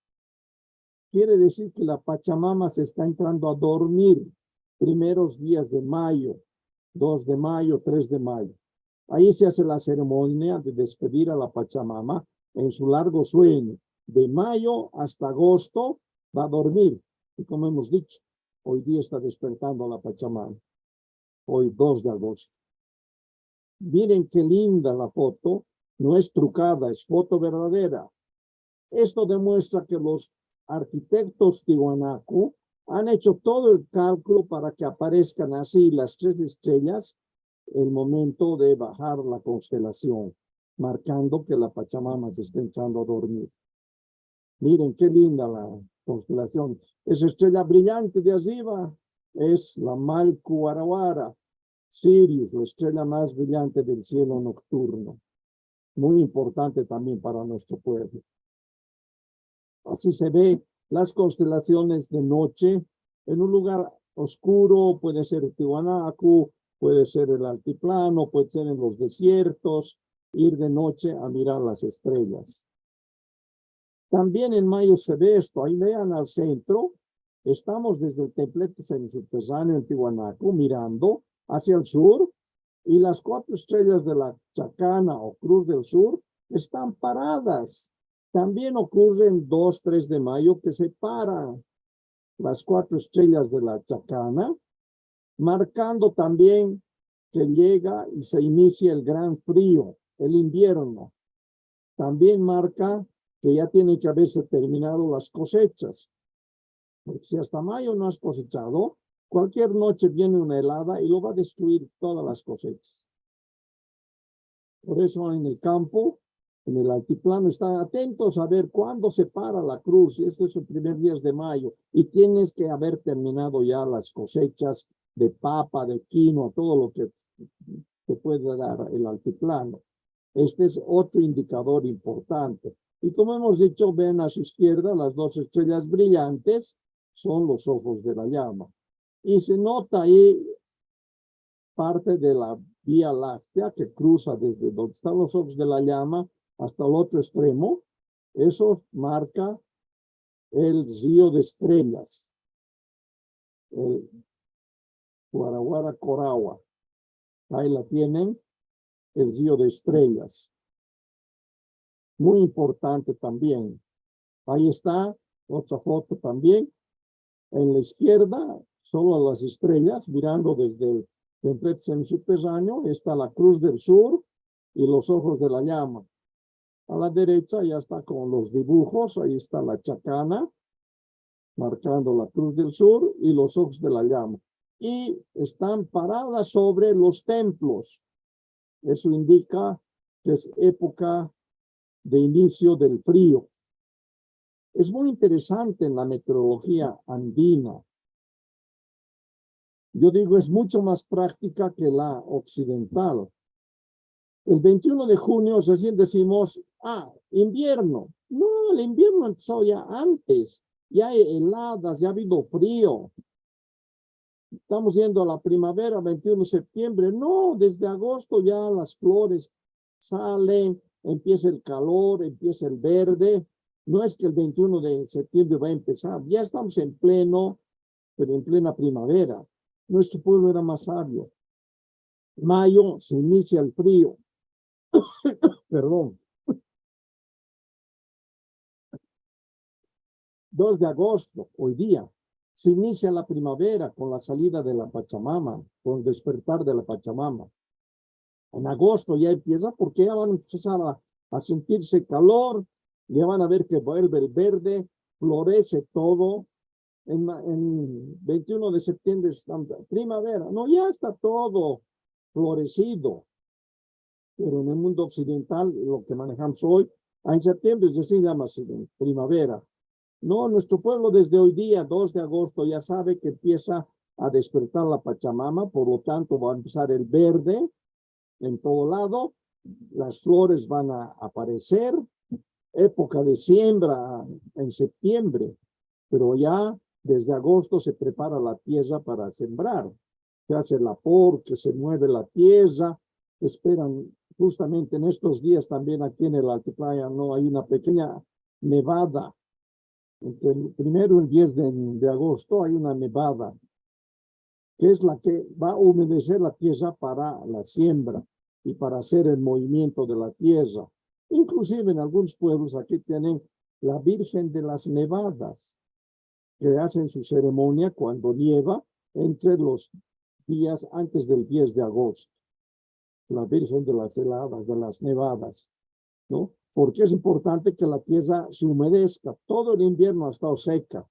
quiere decir que la Pachamama se está entrando a dormir primeros días de mayo, 2 de mayo, 3 de mayo. Ahí se hace la ceremonia de despedir a la Pachamama en su largo sueño. De mayo hasta agosto va a dormir. Y como hemos dicho, hoy día está despertando la Pachamama. Hoy 2 de agosto. Miren qué linda la foto. No es trucada, es foto verdadera. Esto demuestra que los arquitectos Tiwanaku han hecho todo el cálculo para que aparezcan así las 3 estrellas el momento de bajar la constelación, marcando que la Pachamama se está entrando a dormir. Miren qué linda la constelación. Esa estrella brillante de arriba es la Malkuarawara, Sirius, la estrella más brillante del cielo nocturno. Muy importante también para nuestro pueblo. Así se ve las constelaciones de noche en un lugar oscuro, puede ser Tiwanaku, puede ser el altiplano, puede ser en los desiertos, ir de noche a mirar las estrellas. También en mayo se ve esto, ahí vean al centro, estamos desde el templete subterráneo en Tiwanaku mirando hacia el sur y las 4 estrellas de la Chacana o Cruz del Sur están paradas. También ocurren 2, 3 de mayo que se paran las 4 estrellas de la Chacana, marcando también que llega y se inicia el gran frío, el invierno. También marca que ya tienen que haberse terminado las cosechas. Porque si hasta mayo no has cosechado, cualquier noche viene una helada y lo va a destruir todas las cosechas. Por eso en el campo, en el altiplano, están atentos a ver cuándo se para la cruz. Y este es el primer día de mayo. Y tienes que haber terminado ya las cosechas de papa, de quinoa, todo lo que te puede dar el altiplano. Este es otro indicador importante. Y como hemos dicho, ven a su izquierda las 2 estrellas brillantes, son los ojos de la llama. Y se nota ahí parte de la Vía Láctea que cruza desde donde están los ojos de la llama hasta el otro extremo. Eso marca el río de estrellas, el Guaraguara Coragua. Ahí la tienen, el río de estrellas. Muy importante también. Ahí está otra foto también. En la izquierda, solo las estrellas, mirando desde el templete subterráneo, está la Cruz del Sur y los ojos de la llama. A la derecha ya está con los dibujos, ahí está la Chacana, marcando la Cruz del Sur y los ojos de la llama. Y están paradas sobre los templos. Eso indica que es época de inicio del frío. Es muy interesante en la meteorología andina. Yo digo, es mucho más práctica que la occidental. El 21 de junio recién decimos, invierno. No, el invierno empezó ya antes. Ya hay heladas, ya ha habido frío. Estamos yendo a la primavera, 21 de septiembre. No, desde agosto ya las flores salen, empieza el calor, empieza el verde. No es que el 21 de septiembre va a empezar. Ya estamos en pleno, pero en plena primavera. Nuestro pueblo era más sabio. Mayo se inicia el frío. Perdón. 2 de agosto, hoy día, se inicia la primavera con la salida de la Pachamama, con el despertar de la Pachamama. En agosto ya empieza porque ya van a empezar a sentirse calor, ya van a ver que vuelve el verde, florece todo. En 21 de septiembre está primavera. No, ya está todo florecido. Pero en el mundo occidental, lo que manejamos hoy, en septiembre se llama primavera. No, nuestro pueblo desde hoy día, 2 de agosto, ya sabe que empieza a despertar la Pachamama, por lo tanto va a empezar el verde en todo lado, las flores van a aparecer, época de siembra en septiembre, pero ya desde agosto se prepara la tierra para sembrar, se hace el aporte, se mueve la tierra, esperan justamente en estos días también aquí en el altiplano hay una pequeña nevada. Entre el 1 y el 10 de agosto hay una nevada, que es la que va a humedecer la tierra para la siembra y para hacer el movimiento de la tierra. Inclusive en algunos pueblos aquí tienen la Virgen de las Nevadas, que hacen su ceremonia cuando nieva entre los días antes del 10 de agosto. La Virgen de las heladas, de las nevadas, ¿no? Porque es importante que la tierra se humedezca. Todo el invierno ha estado seca.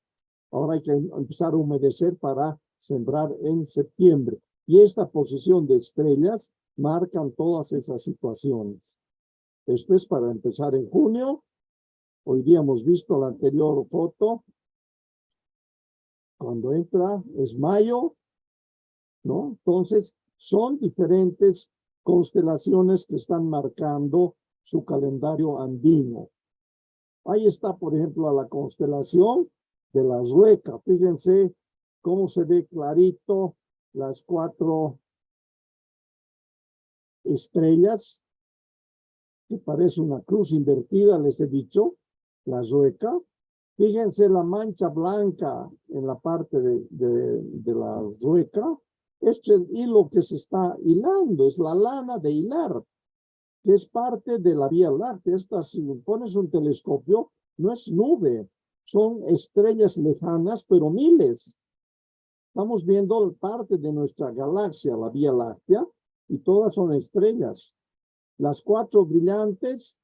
Ahora hay que empezar a humedecer para sembrar en septiembre. Y esta posición de estrellas marcan todas esas situaciones. Esto es para empezar en junio. Hoy día hemos visto la anterior foto. Cuando entra es mayo, ¿no? Entonces son diferentes constelaciones que están marcando su calendario andino. Ahí está, por ejemplo, la constelación de la Rueca. Fíjense cómo se ve clarito las 4 estrellas, que parece una cruz invertida, les he dicho, la Rueca. Fíjense la mancha blanca en la parte de la Rueca. Este es el hilo que se está hilando, es la lana de hilar, que es parte de la Vía Láctea. Esta, si pones un telescopio, no es nube, son estrellas lejanas, pero miles. Estamos viendo parte de nuestra galaxia, la Vía Láctea, y todas son estrellas. Las 4 brillantes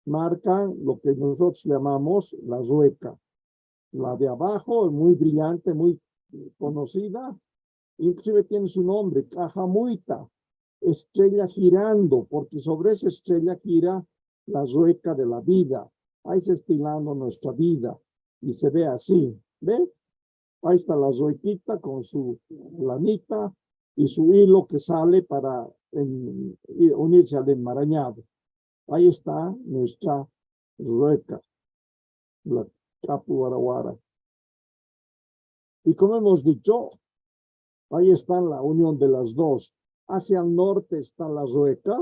marcan lo que nosotros llamamos la Rueca. La de abajo, muy brillante, muy conocida, inclusive tiene su nombre, Cajamuita, estrella girando, porque sobre esa estrella gira la rueca de la vida. Ahí se está hilando nuestra vida y se ve así, ¿ve? Ahí está la ruequita con su lanita y su hilo que sale para unirse al enmarañado. Ahí está nuestra rueca, la Capuaraguara. Y como hemos dicho, ahí está la unión de las dos. Hacia el norte está la rueca,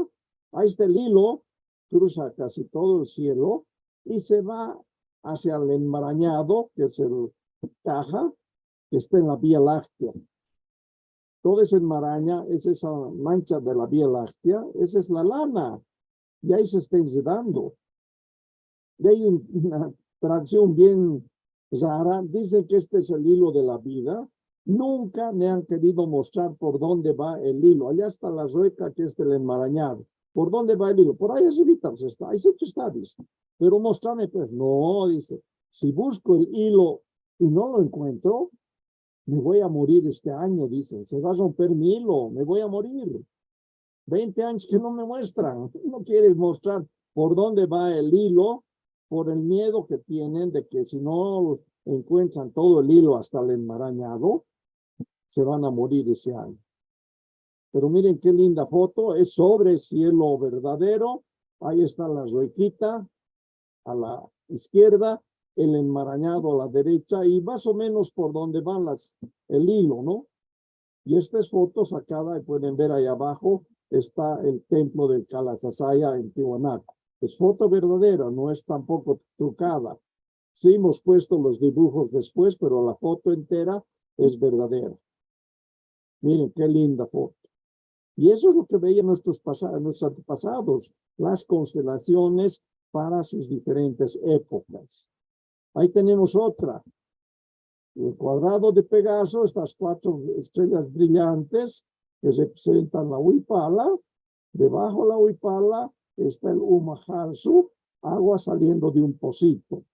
ahí está el hilo, cruza casi todo el cielo y se va hacia el enmarañado, que es el caja, que está en la Vía Láctea. Todo ese enmaraña, es esa mancha de la Vía Láctea, esa es la lana, y ahí se está enredando. Y hay una tradición bien rara, dicen que este es el hilo de la vida. Nunca me han querido mostrar por dónde va el hilo. Allá está la rueca, que es el enmarañado. ¿Por dónde va el hilo? Por ahí arriba está. Ahí sí que está, dice. Pero mostrame, pues. No, dice. Si busco el hilo y no lo encuentro, me voy a morir este año, dice. Se va a romper mi hilo, me voy a morir. 20 años que no me muestran. No quieren mostrar por dónde va el hilo, por el miedo que tienen de que si no encuentran todo el hilo hasta el enmarañado, se van a morir ese año. Pero miren qué linda foto, es sobre cielo verdadero. Ahí está la ruequita a la izquierda, el enmarañado a la derecha y más o menos por donde van el hilo, ¿no? Y esta es foto sacada, y pueden ver ahí abajo, está el templo del Calasasaya en Tiwanaku. Es foto verdadera, no es tampoco trucada. Sí hemos puesto los dibujos después, pero la foto entera es verdadera. Miren qué linda foto. Y eso es lo que veían nuestros antepasados, las constelaciones para sus diferentes épocas. Ahí tenemos otra. El cuadrado de Pegaso, estas 4 estrellas brillantes que representan la Huipala. Debajo de la Huipala está el Umahalsu, agua saliendo de un pocito.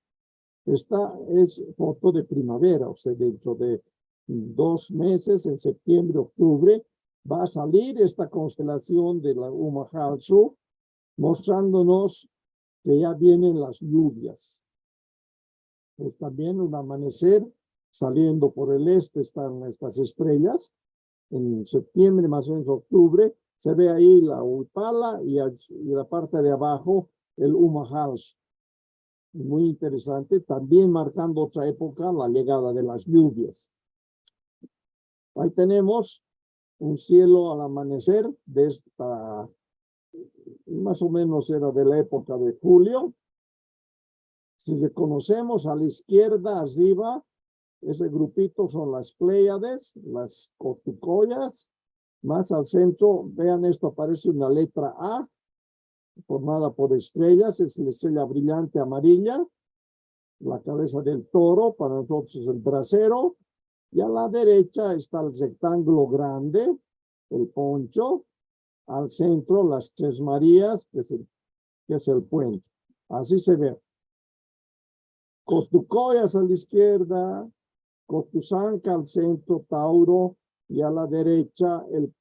Esta es foto de primavera, o sea, dentro de 2 meses, en septiembre, octubre, va a salir esta constelación de la Umahalsu, mostrándonos que ya vienen las lluvias. Es también un amanecer, saliendo por el este están estas estrellas. En septiembre, más o menos octubre, se ve ahí la Huipala y la parte de abajo el Umahalsu. Muy interesante, también marcando otra época, la llegada de las lluvias. Ahí tenemos un cielo al amanecer de esta, más o menos era de la época de julio. Si reconocemos a la izquierda, arriba, ese grupito son las Pléyades, las Cotucoyas. Más al centro, vean esto, aparece una letra A, formada por estrellas, es la estrella brillante amarilla, la cabeza del toro, para nosotros es el brasero, y a la derecha está el rectángulo grande, el poncho, al centro las 3 Marías, que es el puente. Así se ve. Cotucoyas a la izquierda, Cotusanca al centro, Tauro, y a la derecha el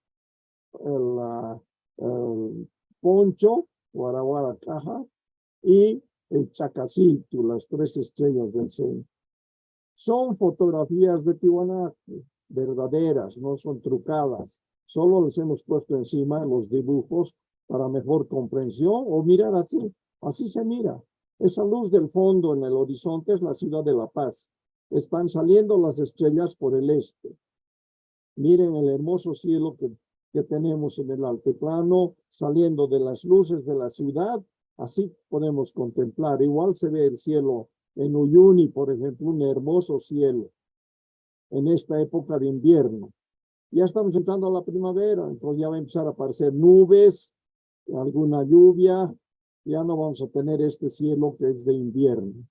poncho, Guaraguara Caja, y el Chacaciltu, las 3 estrellas del centro. Son fotografías de Tiwanaku, verdaderas, no son trucadas. Solo les hemos puesto encima los dibujos para mejor comprensión, o mirar así, así se mira. Esa luz del fondo en el horizonte es la ciudad de La Paz. Están saliendo las estrellas por el este. Miren el hermoso cielo que tenemos en el altiplano, saliendo de las luces de la ciudad. Así podemos contemplar. Igual se ve el cielo en Uyuni, por ejemplo, un hermoso cielo en esta época de invierno. Ya estamos entrando a la primavera, entonces ya va a empezar a aparecer nubes, alguna lluvia. Ya no vamos a tener este cielo que es de invierno.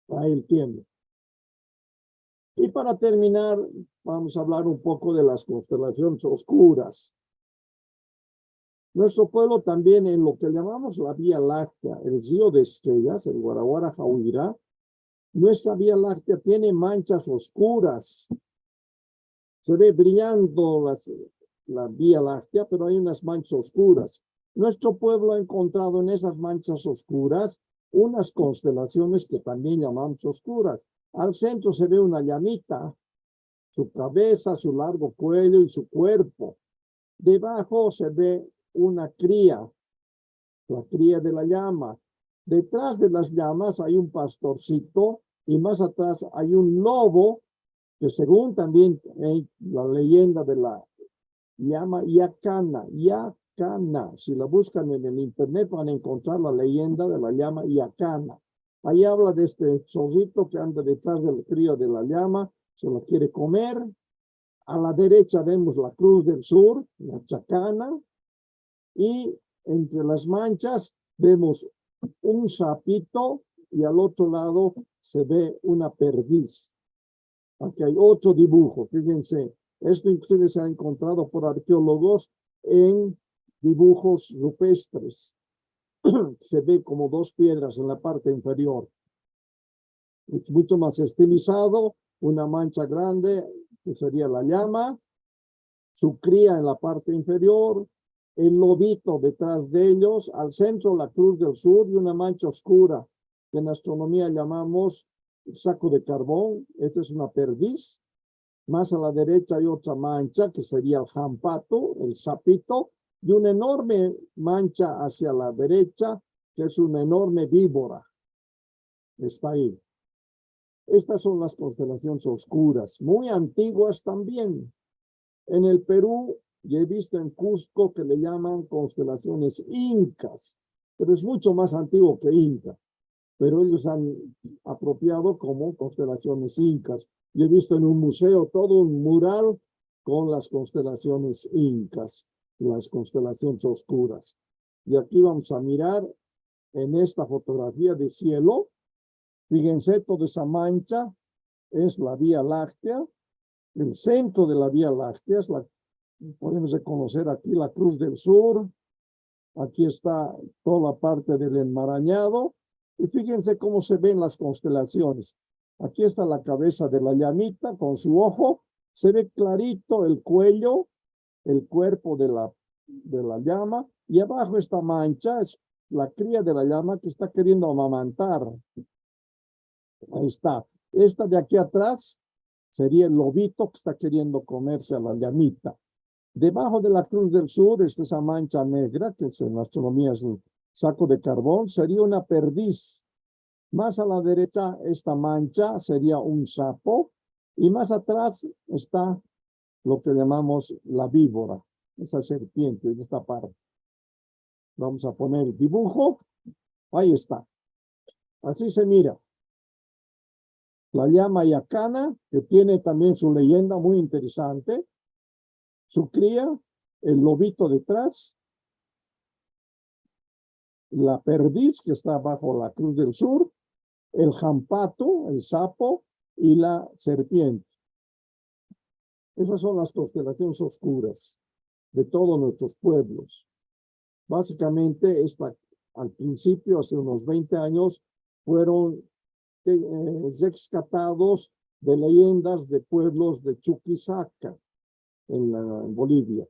Ahí el tiempo. Y para terminar, vamos a hablar un poco de las constelaciones oscuras. Nuestro pueblo también en lo que llamamos la Vía Láctea, el río de estrellas, el Guaraguara Jauira, nuestra Vía Láctea tiene manchas oscuras. Se ve brillando la Vía Láctea, pero hay unas manchas oscuras. Nuestro pueblo ha encontrado en esas manchas oscuras unas constelaciones que también llamamos oscuras. Al centro se ve una llamita, su cabeza, su largo cuello y su cuerpo. Debajo se ve una cría, la cría de la llama. Detrás de las llamas hay un pastorcito y más atrás hay un lobo que según también la leyenda de la llama Yacana. Si la buscan en el internet van a encontrar la leyenda de la llama Yacana. Ahí habla de este zorrito que anda detrás del crío de la llama, se la quiere comer. A la derecha vemos la Cruz del Sur, la Chacana, y entre las manchas vemos un sapito y al otro lado se ve una perdiz. Aquí hay otro dibujo, fíjense, esto inclusive se ha encontrado por arqueólogos en dibujos rupestres. Se ve como 2 piedras en la parte inferior. Es mucho más estilizado, una mancha grande, que sería la llama, su cría en la parte inferior, el lobito detrás de ellos, al centro la cruz del sur y una mancha oscura que en astronomía llamamos saco de carbón. Esta es una perdiz. Más a la derecha hay otra mancha que sería el jampato, el sapito, y una enorme mancha hacia la derecha que es una enorme víbora. Está ahí. Estas son las constelaciones oscuras, muy antiguas también. En el Perú, y he visto en Cusco que le llaman constelaciones incas, pero es mucho más antiguo que Inca. Pero ellos han apropiado como constelaciones incas. Y he visto en un museo todo un mural con las constelaciones incas, las constelaciones oscuras. Y aquí vamos a mirar en esta fotografía de cielo. Fíjense, toda esa mancha es la Vía Láctea. El centro de la Vía Láctea es podemos reconocer aquí la Cruz del Sur. Aquí está toda la parte del enmarañado. Y fíjense cómo se ven las constelaciones. Aquí está la cabeza de la llamita con su ojo. Se ve clarito el cuello, el cuerpo de la llama. Y abajo esta mancha es la cría de la llama que está queriendo amamantar. Ahí está. Esta de aquí atrás sería el lobito que está queriendo comerse a la llamita. Debajo de la Cruz del Sur está esa mancha negra, que en astronomía es un saco de carbón, sería una perdiz. Más a la derecha, esta mancha sería un sapo. Y más atrás está lo que llamamos la víbora, esa serpiente de esta parte. Vamos a poner el dibujo. Ahí está. Así se mira. La llama yacana, que tiene también su leyenda muy interesante. Su cría, el lobito detrás. La perdiz, que está bajo la Cruz del Sur. El jampato, el sapo y la serpiente. Esas son las constelaciones oscuras de todos nuestros pueblos. Básicamente, al principio, hace unos 20 años, fueron rescatados de leyendas de pueblos de Chuquisaca, en Bolivia.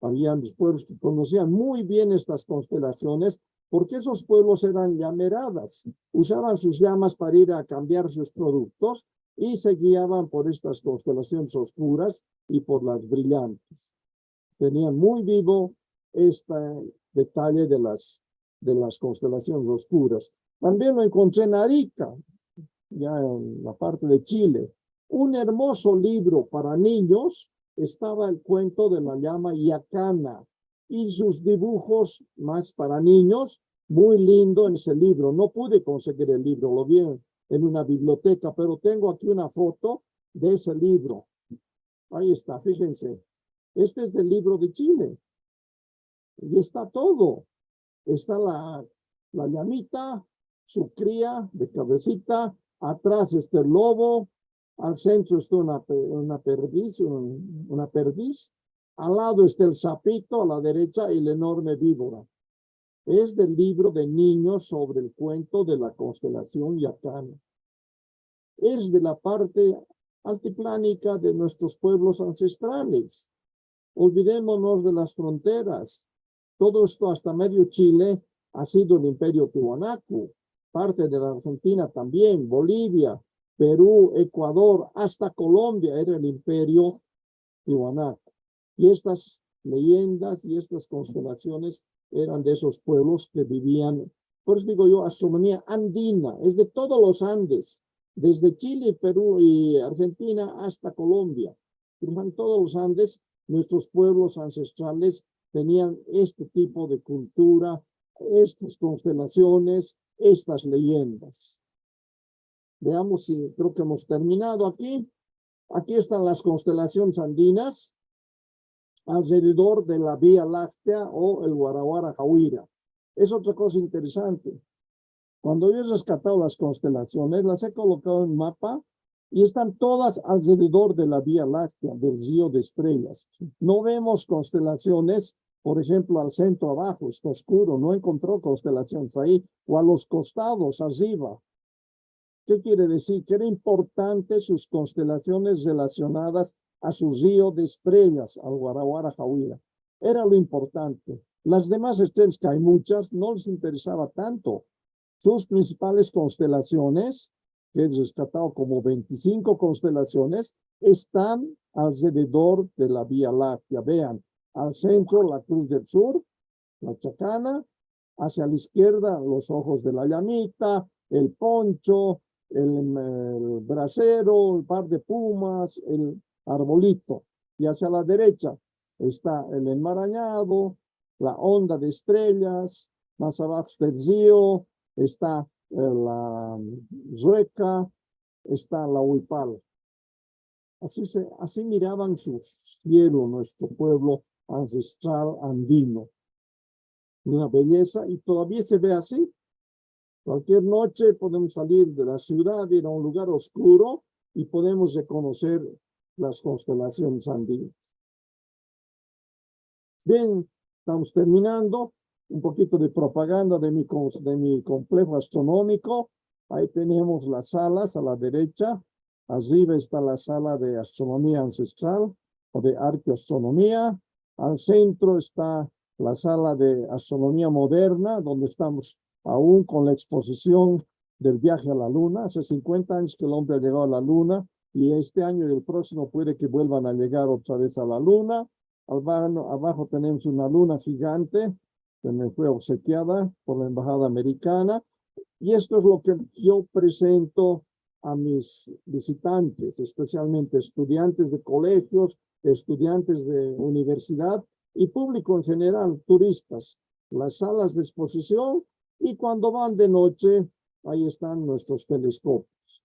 Había los pueblos que conocían muy bien estas constelaciones, porque esos pueblos eran llameradas, usaban sus llamas para ir a cambiar sus productos y se guiaban por estas constelaciones oscuras y por las brillantes. Tenían muy vivo este detalle de las constelaciones oscuras. También lo encontré en Arica, ya en la parte de Chile. Un hermoso libro para niños, estaba el cuento de la llama yacana y sus dibujos más para niños, muy lindo en ese libro. No pude conseguir el libro, lo vi en una biblioteca, pero tengo aquí una foto de ese libro. Ahí está, fíjense. Este es del libro de Chile. Y está todo. Está la llamita, su cría de cabecita, atrás está el lobo, al centro está una perdiz, al lado está el sapito, a la derecha y la enorme víbora. Es del libro de niños sobre el cuento de la constelación yacana. Es de la parte altiplánica de nuestros pueblos ancestrales. Olvidémonos de las fronteras. Todo esto hasta medio Chile ha sido el imperio Tiwanaku. Parte de la Argentina también, Bolivia, Perú, Ecuador, hasta Colombia era el imperio Tiwanaku. Y estas leyendas y estas constelaciones eran de esos pueblos que vivían, por eso digo yo, astronomía andina, es de todos los Andes, desde Chile, Perú y Argentina hasta Colombia. Cruzan todos los Andes, nuestros pueblos ancestrales tenían este tipo de cultura, estas constelaciones, estas leyendas. Veamos si creo que hemos terminado aquí. Aquí están las constelaciones andinas alrededor de la Vía Láctea o el Guaraguara Jauira. Es otra cosa interesante. Cuando yo he rescatado las constelaciones, las he colocado en mapa y están todas alrededor de la Vía Láctea, del río de estrellas. No vemos constelaciones, por ejemplo, al centro abajo, está oscuro, no encontró constelaciones ahí, o a los costados, arriba. ¿Qué quiere decir? Que era importante sus constelaciones relacionadas a su río de estrellas, al Guaraguara Jauira. Era lo importante. Las demás estrellas, que hay muchas, no les interesaba tanto. Sus principales constelaciones, que he rescatado como 25 constelaciones, están alrededor de la Vía Láctea. Vean, al centro la Cruz del Sur, la Chacana, hacia la izquierda los ojos de la llamita, el poncho, el brasero, el par de pumas, el arbolito. Y hacia la derecha está el enmarañado, la onda de estrellas, más abajo está el río, está la Rueca, está la Huipala. Así miraban su cielo, nuestro pueblo ancestral andino. Una belleza, y todavía se ve así. Cualquier noche podemos salir de la ciudad, ir a un lugar oscuro y podemos reconocer las constelaciones andinas. Bien, estamos terminando. Un poquito de propaganda de mi complejo astronómico. Ahí tenemos las salas a la derecha. Arriba está la sala de astronomía ancestral o de arqueoastronomía. Al centro está la sala de astronomía moderna, donde estamos aún con la exposición del viaje a la luna. Hace 50 años que el hombre ha llegado a la luna y este año y el próximo puede que vuelvan a llegar otra vez a la luna. Abajo tenemos una luna gigante que me fue obsequiada por la embajada americana. Y esto es lo que yo presento a mis visitantes, especialmente estudiantes de colegios, estudiantes de universidad y público en general, turistas. Las salas de exposición, y cuando van de noche, ahí están nuestros telescopios.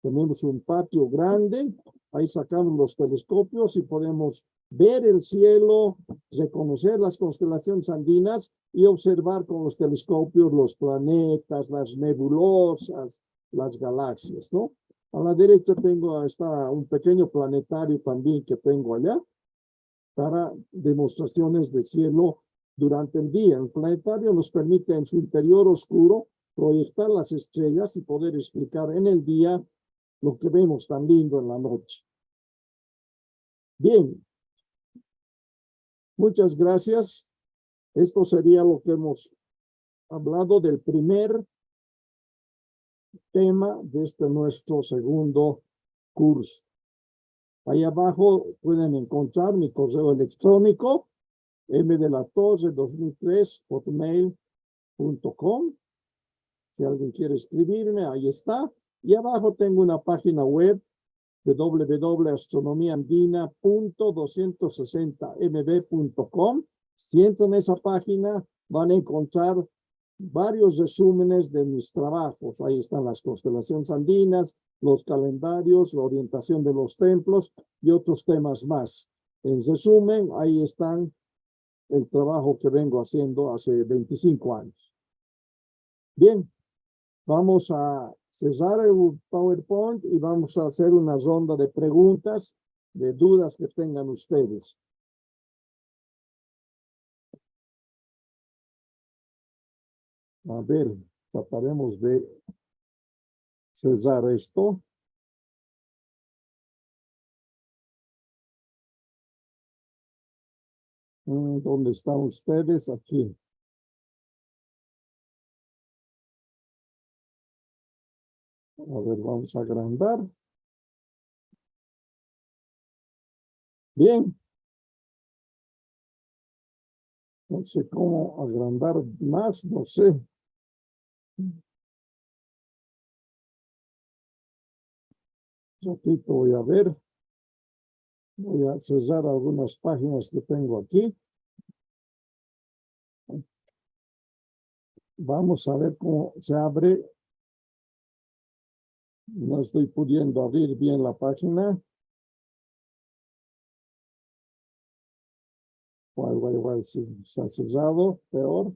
Tenemos un patio grande, ahí sacamos los telescopios y podemos ver el cielo, reconocer las constelaciones andinas y observar con los telescopios los planetas, las nebulosas, las galaxias, ¿no? A la derecha está un pequeño planetario también que tengo allá para demostraciones de cielo durante el día. El planetario nos permite en su interior oscuro proyectar las estrellas y poder explicar en el día lo que vemos tan lindo en la noche. Bien. Muchas gracias. Esto sería lo que hemos hablado del primer tema de nuestro segundo curso. Ahí abajo pueden encontrar mi correo electrónico, mdelatorre2003@hotmail.com. Si alguien quiere escribirme, ahí está. Y abajo tengo una página web www.astronomiaandina.260mb.com. Si entran en esa página, van a encontrar varios resúmenes de mis trabajos. Ahí están las constelaciones andinas, los calendarios, la orientación de los templos y otros temas más. En resumen, ahí están el trabajo que vengo haciendo hace 25 años. Bien, vamos a cerrar el PowerPoint y vamos a hacer una ronda de preguntas, de dudas que tengan ustedes. A ver, trataremos de cerrar esto. ¿Dónde están ustedes? Aquí. A ver, vamos a agrandar. Bien. No sé cómo agrandar más, no sé. Un ratito voy a ver. Voy a cerrar algunas páginas que tengo aquí. Vamos a ver cómo se abre. No estoy pudiendo abrir bien la página. Igual, si se ha cerrado, peor.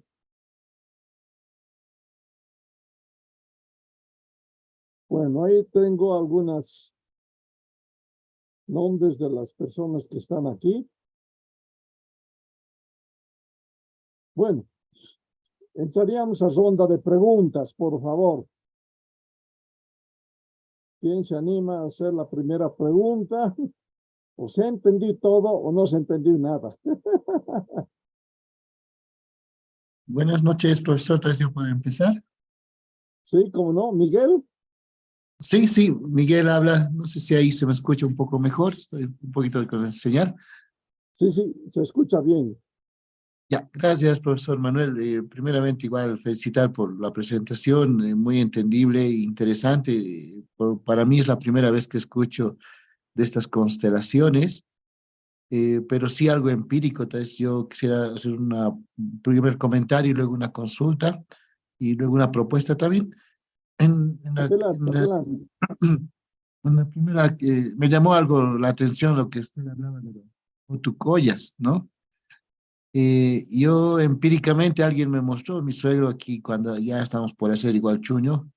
Bueno, ahí tengo algunos nombres de las personas que están aquí. Bueno, entraríamos a ronda de preguntas, por favor. ¿Quién se anima a hacer la primera pregunta? O se entendí todo o no se entendió nada. Buenas noches, profesor. ¿Tal vez yo puedo empezar? Sí, ¿cómo no? Miguel. Sí, sí, Miguel habla. No sé si ahí se me escucha un poco mejor. Estoy un poquito con la señal. Sí, sí, se escucha bien. Ya, gracias, profesor Manuel. Primeramente, igual felicitar por la presentación, muy entendible e interesante. Para mí es la primera vez que escucho de estas constelaciones, pero sí algo empírico. Entonces, yo quisiera hacer un primer comentario y luego una consulta y luego una propuesta también. En la, Adelante, en la- adelante. en la primera, me llamó algo la atención lo que usted hablaba de los utucoyas, ¿no? Yo empíricamente alguien me mostró, mi suegro aquí, cuando ya estamos por hacer igual chuño,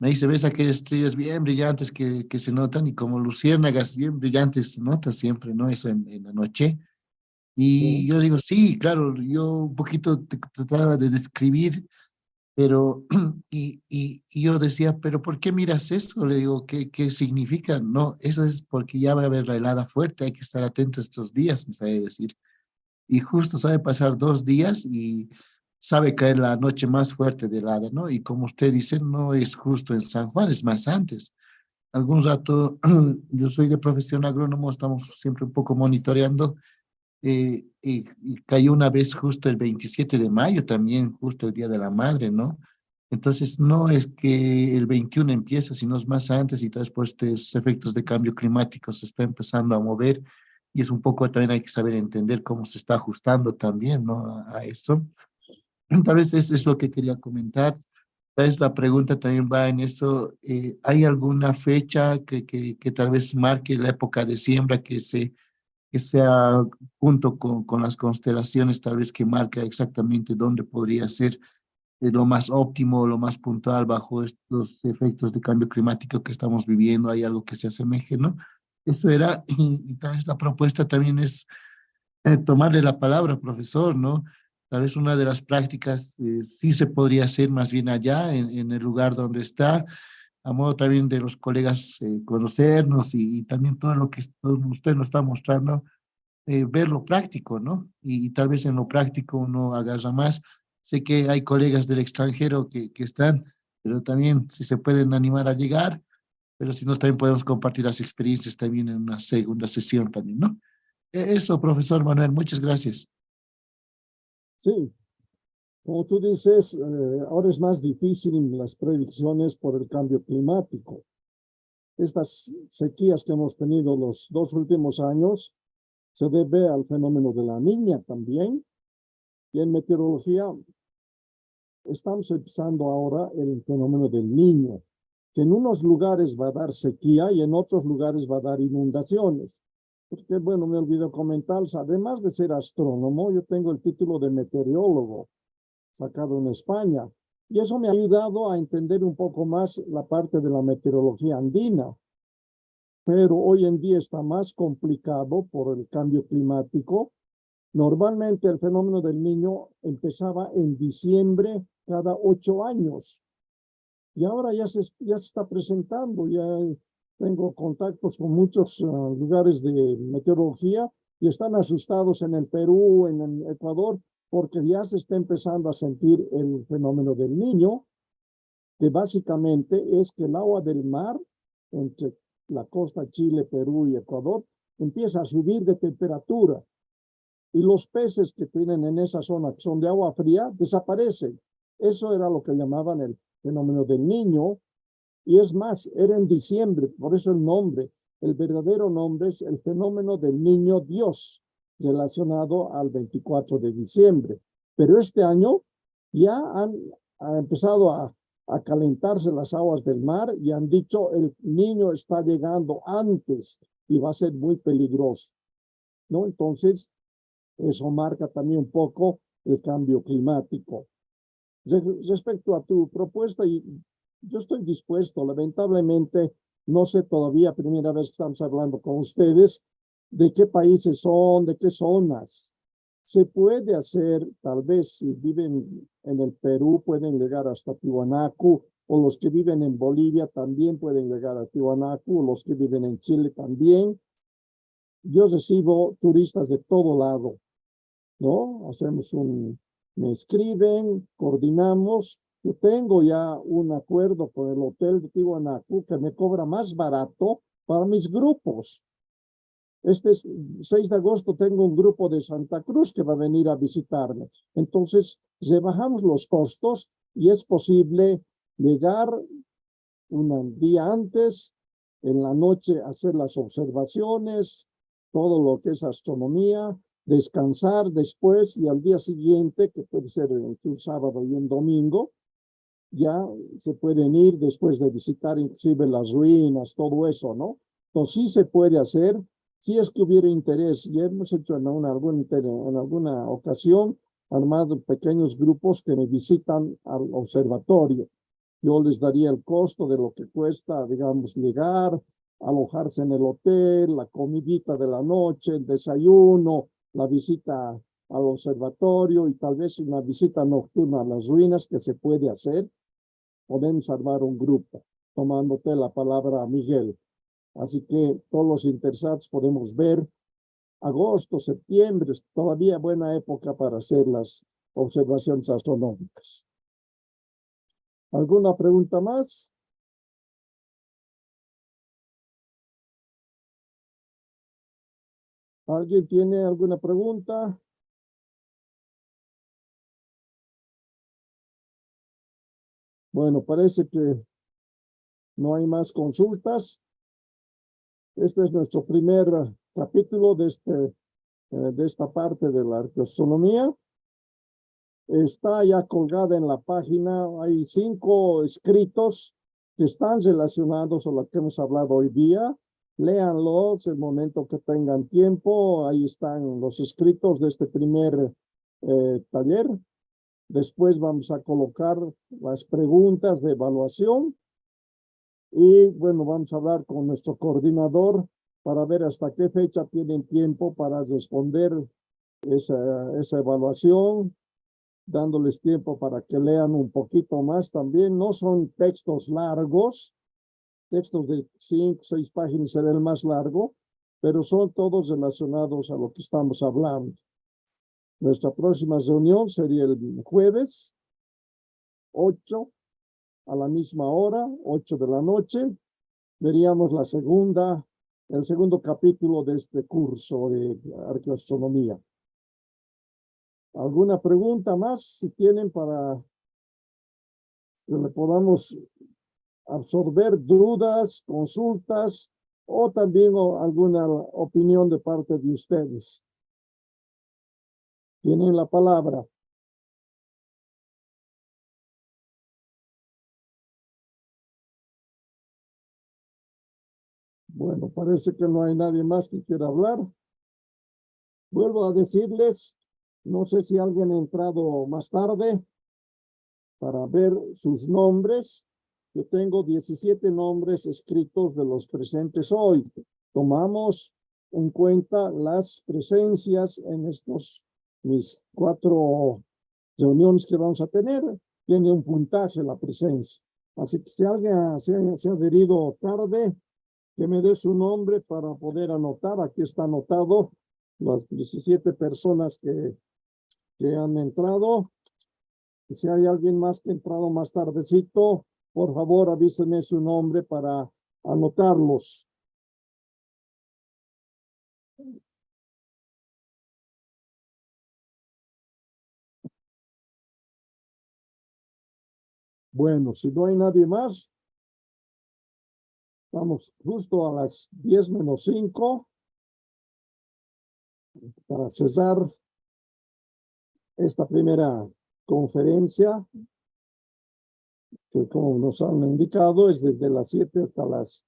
me dice, ves aquellas estrellas bien brillantes que se notan y como luciérnagas bien brillantes se nota siempre, ¿no? Eso en la noche. Y yo digo, sí, claro, yo un poquito trataba de describir, pero, y yo decía, pero ¿por qué miras eso? Le digo, ¿qué significa? No, eso es porque ya va a haber la helada fuerte, hay que estar atento estos días, me sabe decir. Y justo sabe pasar 2 días y sabe caer la noche más fuerte de helada, ¿no? Y como usted dice, no es justo en San Juan, es más antes. Algún rato, yo soy de profesión agrónomo, estamos siempre un poco monitoreando, y cayó una vez justo el 27 de mayo, también justo el Día de la Madre, ¿no? Entonces, no es que el 21 empieza, sino es más antes y después por estos efectos de cambio climático se está empezando a mover y es un poco también hay que saber entender cómo se está ajustando también, ¿no? A eso. Tal vez eso es lo que quería comentar. Tal vez la pregunta también va en eso. ¿Hay alguna fecha que tal vez marque la época de siembra que sea junto con las constelaciones, tal vez que marca exactamente dónde podría ser lo más óptimo, lo más puntual bajo estos efectos de cambio climático que estamos viviendo? ¿Hay algo que se asemeje, no? Eso era, y tal vez la propuesta también es tomarle la palabra, profesor, ¿no? Tal vez una de las prácticas sí se podría hacer más bien allá, en el lugar donde está, a modo también de los colegas conocernos y también todo lo que usted nos está mostrando, ver lo práctico, ¿no? Y tal vez en lo práctico uno agarra más. Sé que hay colegas del extranjero que están, pero también si se pueden animar a llegar, pero si no, también podemos compartir las experiencias también en una segunda sesión también, ¿no? Eso, profesor Manuel, muchas gracias. Sí, como tú dices, ahora es más difícil las predicciones por el cambio climático. Estas sequías que hemos tenido los 2 últimos años se debe al fenómeno de la niña también. Y en meteorología estamos empezando ahora el fenómeno del niño, que en unos lugares va a dar sequía y en otros lugares va a dar inundaciones. Porque, bueno, me olvidé comentar, además de ser astrónomo, yo tengo el título de meteorólogo, sacado en España. Y eso me ha ayudado a entender un poco más la parte de la meteorología andina. Pero hoy en día está más complicado por el cambio climático. Normalmente el fenómeno del niño empezaba en diciembre cada 8 años. Y ahora ya se está presentando, ya tengo contactos con muchos lugares de meteorología y están asustados en el Perú, en el Ecuador, porque ya se está empezando a sentir el fenómeno del niño, que básicamente es que el agua del mar entre la costa Chile, Perú y Ecuador empieza a subir de temperatura y los peces que tienen en esa zona, que son de agua fría, desaparecen. Eso era lo que llamaban el fenómeno del niño, y es más, era en diciembre, por eso el nombre. El verdadero nombre es el fenómeno del niño Dios, relacionado al 24 de diciembre. Pero este año ya han empezado a calentarse las aguas del mar y han dicho el niño está llegando antes y va a ser muy peligroso, ¿no? Entonces, eso marca también un poco el cambio climático. Respecto a tu propuesta, yo estoy dispuesto, lamentablemente, no sé todavía, primera vez que estamos hablando con ustedes, de qué países son, de qué zonas. Se puede hacer, tal vez si viven en el Perú, pueden llegar hasta Tiwanaku, o los que viven en Bolivia también pueden llegar a Tiwanaku, o los que viven en Chile también. yo recibo turistas de todo lado, ¿no? Me escriben, coordinamos. Yo tengo ya un acuerdo con el hotel de Tiwanaku que me cobra más barato para mis grupos. Este 6 de agosto tengo un grupo de Santa Cruz que va a venir a visitarme. Entonces, rebajamos los costos y es posible llegar un día antes, en la noche hacer las observaciones, todo lo que es astronomía, descansar después y al día siguiente, que puede ser un sábado y un domingo, ya se pueden ir después de visitar inclusive las ruinas, todo eso, ¿no? Entonces sí se puede hacer, si es que hubiera interés, y hemos hecho en alguna ocasión, armado pequeños grupos que me visitan al observatorio. Yo les daría el costo de lo que cuesta, digamos, llegar, alojarse en el hotel, la comidita de la noche, el desayuno, la visita al observatorio y tal vez una visita nocturna a las ruinas que se puede hacer. Podemos armar un grupo, tomándote la palabra, Miguel. Así que todos los interesados podemos ver agosto, septiembre, es todavía buena época para hacer las observaciones astronómicas. ¿Alguna pregunta más? ¿Alguien tiene alguna pregunta? Bueno, parece que no hay más consultas. Este es nuestro primer capítulo de esta parte de la arqueoastronomía. Está ya colgada en la página. Hay 5 escritos que están relacionados a lo que hemos hablado hoy día. Léanlos el momento que tengan tiempo. Ahí están los escritos de este primer taller. Después vamos a colocar las preguntas de evaluación. Y bueno, vamos a hablar con nuestro coordinador para ver hasta qué fecha tienen tiempo para responder esa evaluación, dándoles tiempo para que lean un poquito más también. No son textos largos, textos de 5, 6 páginas será el más largo, pero son todos relacionados a lo que estamos hablando. Nuestra próxima reunión sería el jueves 8 a la misma hora, 8 de la noche. Veríamos el segundo capítulo de este curso de arqueoastronomía. ¿Alguna pregunta más? Si tienen, para que le podamos absorber dudas, consultas o también alguna opinión de parte de ustedes. Tienen la palabra. Bueno, parece que no hay nadie más que quiera hablar. Vuelvo a decirles, no sé si alguien ha entrado más tarde para ver sus nombres. Yo tengo 17 nombres escritos de los presentes hoy. Tomamos en cuenta las presencias en mis 4 reuniones que vamos a tener. Tiene un puntaje la presencia. Así que si alguien se ha adherido tarde, que me dé su nombre para poder anotar. Aquí está anotado las 17 personas que han entrado. Y si hay alguien más que ha entrado más tardecito, por favor avísenme su nombre para anotarlos. Bueno, si no hay nadie más, estamos justo a las 10 menos 5 para cesar esta primera conferencia, que como nos han indicado es desde las 7 hasta las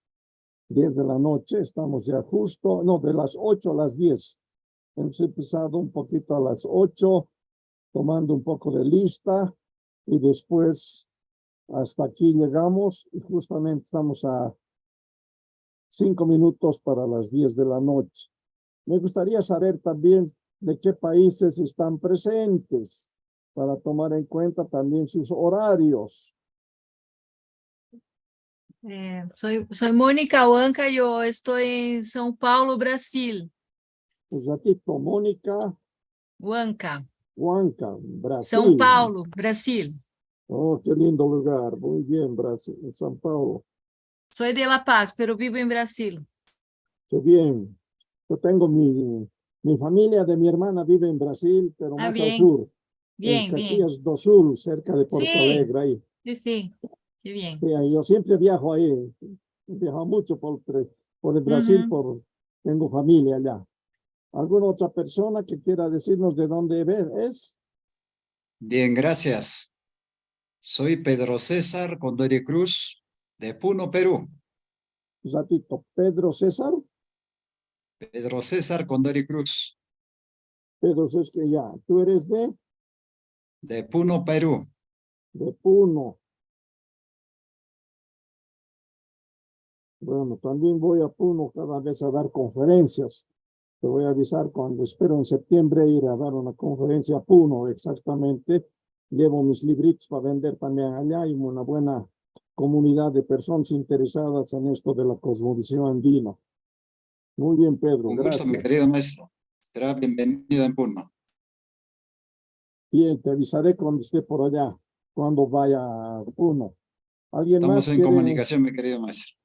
10 de la noche. Estamos ya justo, no, de las 8 a las 10. Hemos empezado un poquito a las 8, tomando un poco de lista y después hasta aquí llegamos y justamente estamos a 5 minutos para las 10 de la noche. Me gustaría saber también de qué países están presentes para tomar en cuenta también sus horarios. Soy Mónica Huanca, yo estoy en São Paulo, Brasil. Un ratito, Mónica Huanca, Huanca, Brasil. São Paulo, Brasil. Oh, qué lindo lugar. Muy bien, Brasil, São Paulo. Soy de La Paz, pero vivo en Brasil. Qué bien. Yo tengo mi familia de mi hermana vive en Brasil, pero más al bien. sur. Bien, en bien. Caxias do Sul, cerca de Porto Sí. Alegre, ahí. Sí, sí. Qué bien. Sí, ahí yo siempre viajo ahí. He viajado mucho por el Brasil, Ujú. tengo familia allá. ¿Alguna otra persona que quiera decirnos de dónde es? Bien, gracias. Soy Pedro César Condori Cruz, de Puno, Perú. Un ratito, Pedro César. Pedro César Condori Cruz, Pedro César, que ya. ¿Tú eres de Puno, Perú. de Puno? Bueno, también voy a Puno cada vez a dar conferencias. Te voy a avisar cuando espero en septiembre ir a dar una conferencia a Puno, exactamente. Llevo mis libritos para vender también allá y una buena comunidad de personas interesadas en esto de la cosmovisión andina. Muy bien, Pedro, Un gusto, mi gracias. querido maestro. Será bienvenido en Puno. Bien, te avisaré cuando esté por allá, cuando vaya a Puno. ¿Alguien Estamos más en quiere? comunicación, mi querido maestro.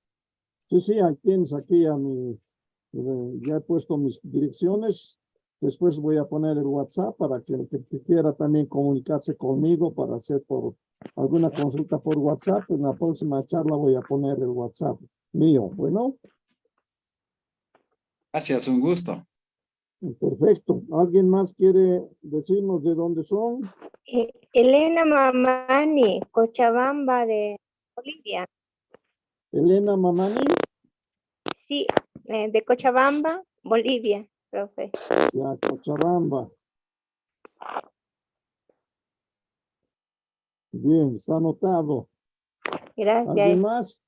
Sí, ahí tienes aquí a ya he puesto mis direcciones. Después voy a poner el WhatsApp para que el que quiera también comunicarse conmigo para hacer por alguna consulta por WhatsApp. En la próxima charla voy a poner el WhatsApp mío. Bueno, Gracias, un gusto. perfecto. ¿Alguien más quiere decirnos de dónde son? Elena Mamani, Cochabamba de Bolivia. Elena Mamani. Sí, de Cochabamba, Bolivia, profe. Ya, Cochabamba. Bien, está anotado. Gracias. ¿Alguien más?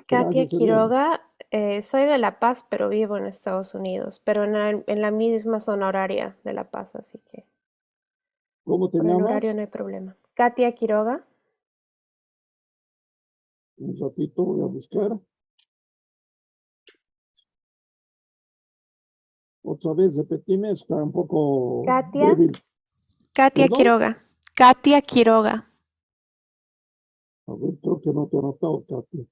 Katia Gracias, Elena. Quiroga, soy de La Paz, pero vivo en Estados Unidos, pero en la misma zona horaria de La Paz, así que ¿Cómo te por el llamas? horario no hay problema. Katia Quiroga. Un ratito voy a buscar. Otra vez repetime, está un poco Katia. débil. Katia ¿Perdón? Quiroga. Katia Quiroga. A ver, creo que no te he anotado, Katia.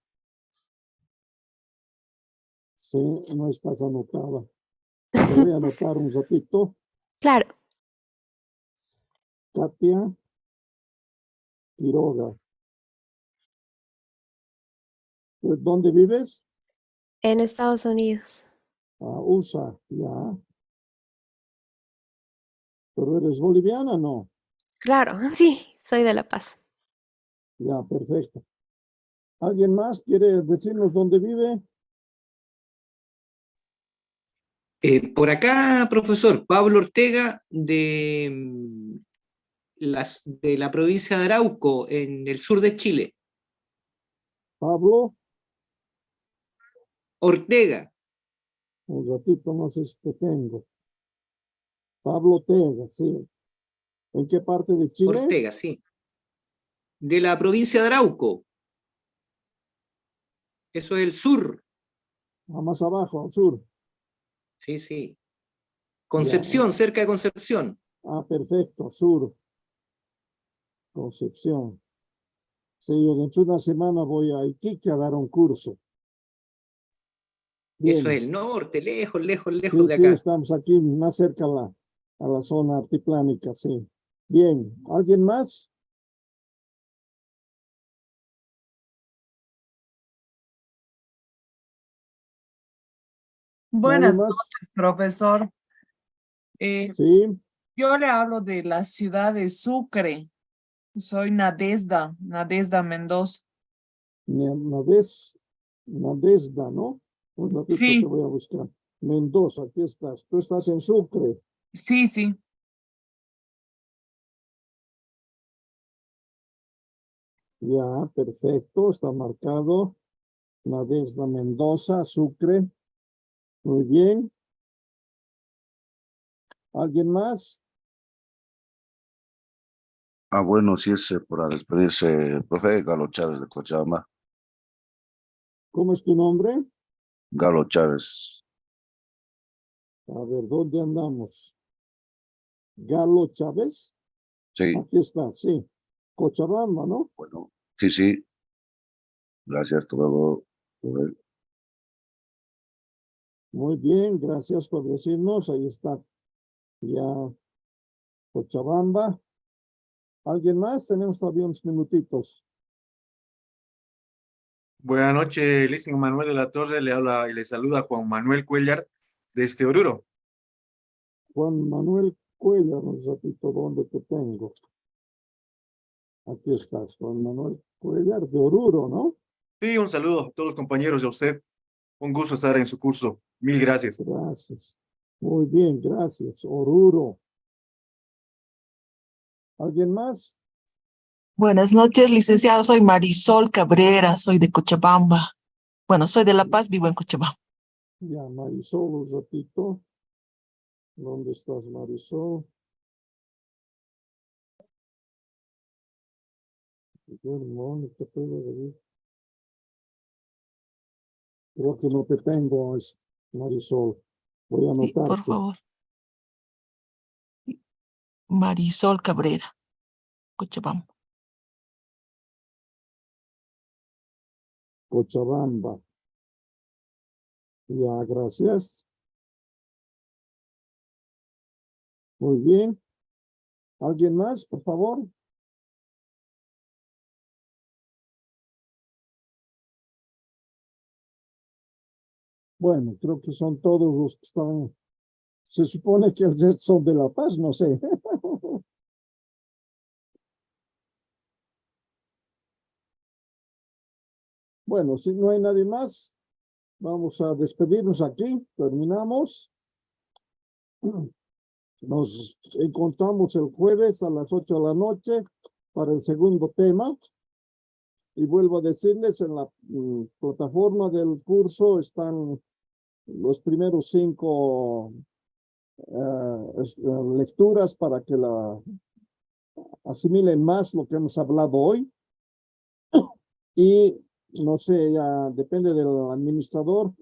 Sí, no estás anotada. Te voy a anotar un ratito. Claro. Katia Quiroga. ¿Dónde vives? En Estados Unidos. USA, ya. ¿Pero eres boliviana, no? Claro, sí, soy de La Paz. Ya, perfecto. ¿Alguien más quiere decirnos dónde vive? Por acá, profesor, Pablo Ortega de la provincia de Arauco, en el sur de Chile. Pablo. Ortega. Un ratito, no sé si te tengo. Pablo Ortega, sí. ¿En qué parte de Chile? Ortega, sí. De la provincia de Arauco. Eso es el sur. Más abajo, al sur. Sí, sí. Concepción, Ya. cerca de Concepción. Perfecto, sur. Concepción. Sí, dentro de una semana voy a Iquique a dar un curso. Bien. Eso es el norte, lejos, lejos, lejos Sí, de sí, acá. estamos aquí más cerca a la zona altiplánica, sí. Bien, ¿alguien más? Buenas más? noches, profesor. Sí. Yo le hablo de la ciudad de Sucre. Soy Nadezda Mendoza. Nadezda, ¿no? Un ratito Sí. te voy a buscar. Mendoza, aquí estás. Tú estás en Sucre. Sí, sí. Ya, perfecto, está marcado. Nadezda Mendoza, Sucre. Muy bien. ¿Alguien más? Bueno, si es para despedirse, profe Galo Chávez de Cochabamba. ¿Cómo es tu nombre? Galo Chávez. A ver, ¿dónde andamos? Galo Chávez. Sí, Aquí está, sí. Cochabamba, ¿no? bueno, sí, sí. Gracias, hasta luego. Muy bien, gracias por decirnos. Ahí está ya Cochabamba. ¿Alguien más? Tenemos todavía unos minutitos. Buenas noches, Licenciado Manuel de la Torre, le habla y le saluda Juan Manuel Cuellar desde Oruro. Juan Manuel Cuellar, un ratito, ¿dónde te tengo? Aquí estás, Juan Manuel Cuellar de Oruro, ¿no? Sí, un saludo a todos los compañeros y a usted. Un gusto estar en su curso. Mil gracias. Gracias. Muy bien, gracias. Oruro. ¿Alguien más? Buenas noches, licenciado. Soy Marisol Cabrera, soy de Cochabamba. Bueno, soy de La Paz, vivo en Cochabamba. Ya, Marisol, un ratito. ¿Dónde estás, Marisol? Creo que no te tengo, Marisol. Voy a Sí, anotarte. por favor. Marisol Cabrera, Cochabamba. Cochabamba. Ya, gracias. Muy bien. ¿Alguien más, por favor? Bueno, creo que son todos los que están. Se supone que el resto son de La Paz, no sé. Bueno, si no hay nadie más, vamos a despedirnos aquí. Terminamos. Nos encontramos el jueves a las 8 de la noche para el segundo tema. Y vuelvo a decirles, en la plataforma del curso están los primeros 5 lecturas para que la asimilen más lo que hemos hablado hoy. Y no sé, ya depende del administrador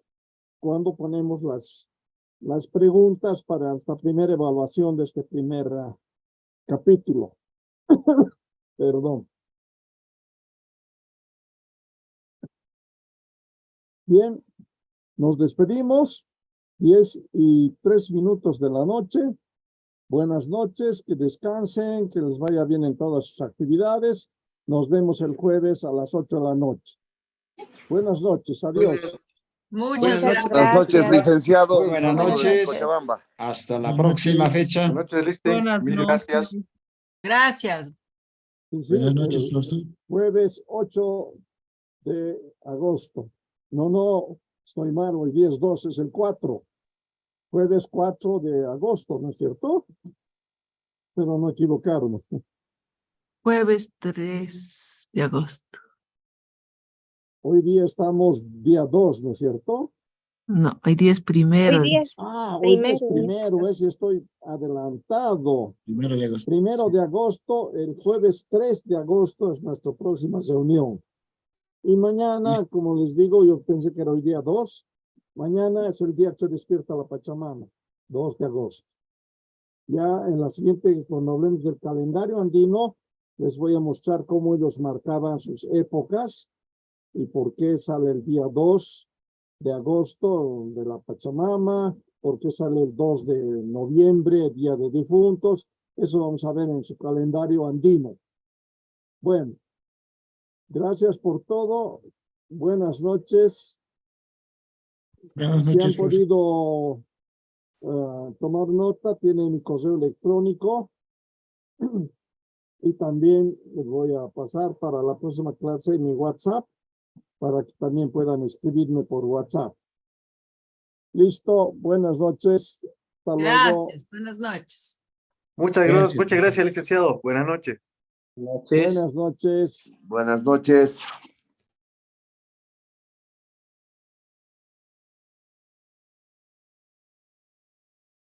cuando ponemos las preguntas para esta primera evaluación de este primer capítulo. Perdón. Bien, nos despedimos. 10:03 de la noche. Buenas noches, que descansen, que les vaya bien en todas sus actividades. Nos vemos el jueves a las 8 de la noche. Buenas noches, adiós. Muchas Buenas noches, licenciado. Muy buenas Saludos desde noches. Cochabamba. Hasta la próxima fecha. Buenas noches, Liste. Buenas Mil noches. gracias. Gracias. Sí, Buenas noches, el profesor. jueves 8 de agosto. No, estoy mal, hoy día es 2, es el 4. Jueves 4 de agosto, ¿no es cierto? Pero no equivocarme. Jueves 3 de agosto. Hoy día estamos día 2, ¿no es cierto? No, hoy día es primero. Hoy día dice. Hoy día es primero, ese estoy adelantado. 1 de agosto. 1 de agosto, el jueves 3 de agosto es nuestra próxima reunión. Y mañana, como les digo, yo pensé que era hoy día 2. Mañana es el día que despierta la Pachamama, 2 de agosto. Ya en la siguiente, cuando hablemos del calendario andino, les voy a mostrar cómo ellos marcaban sus épocas y por qué sale el día 2 de agosto de la Pachamama, por qué sale el 2 de noviembre, Día de Difuntos. Eso vamos a ver en su calendario andino. Bueno, gracias por todo. Buenas noches. Buenas Si han noches, profesor. podido tomar nota, tienen mi correo electrónico. Y también les voy a pasar para la próxima clase mi WhatsApp, para que también puedan escribirme por WhatsApp. Listo, buenas noches. Hasta luego. Gracias. Buenas noches. Muchas gracias, licenciado. Buenas noches. Buenas noches. Buenas noches.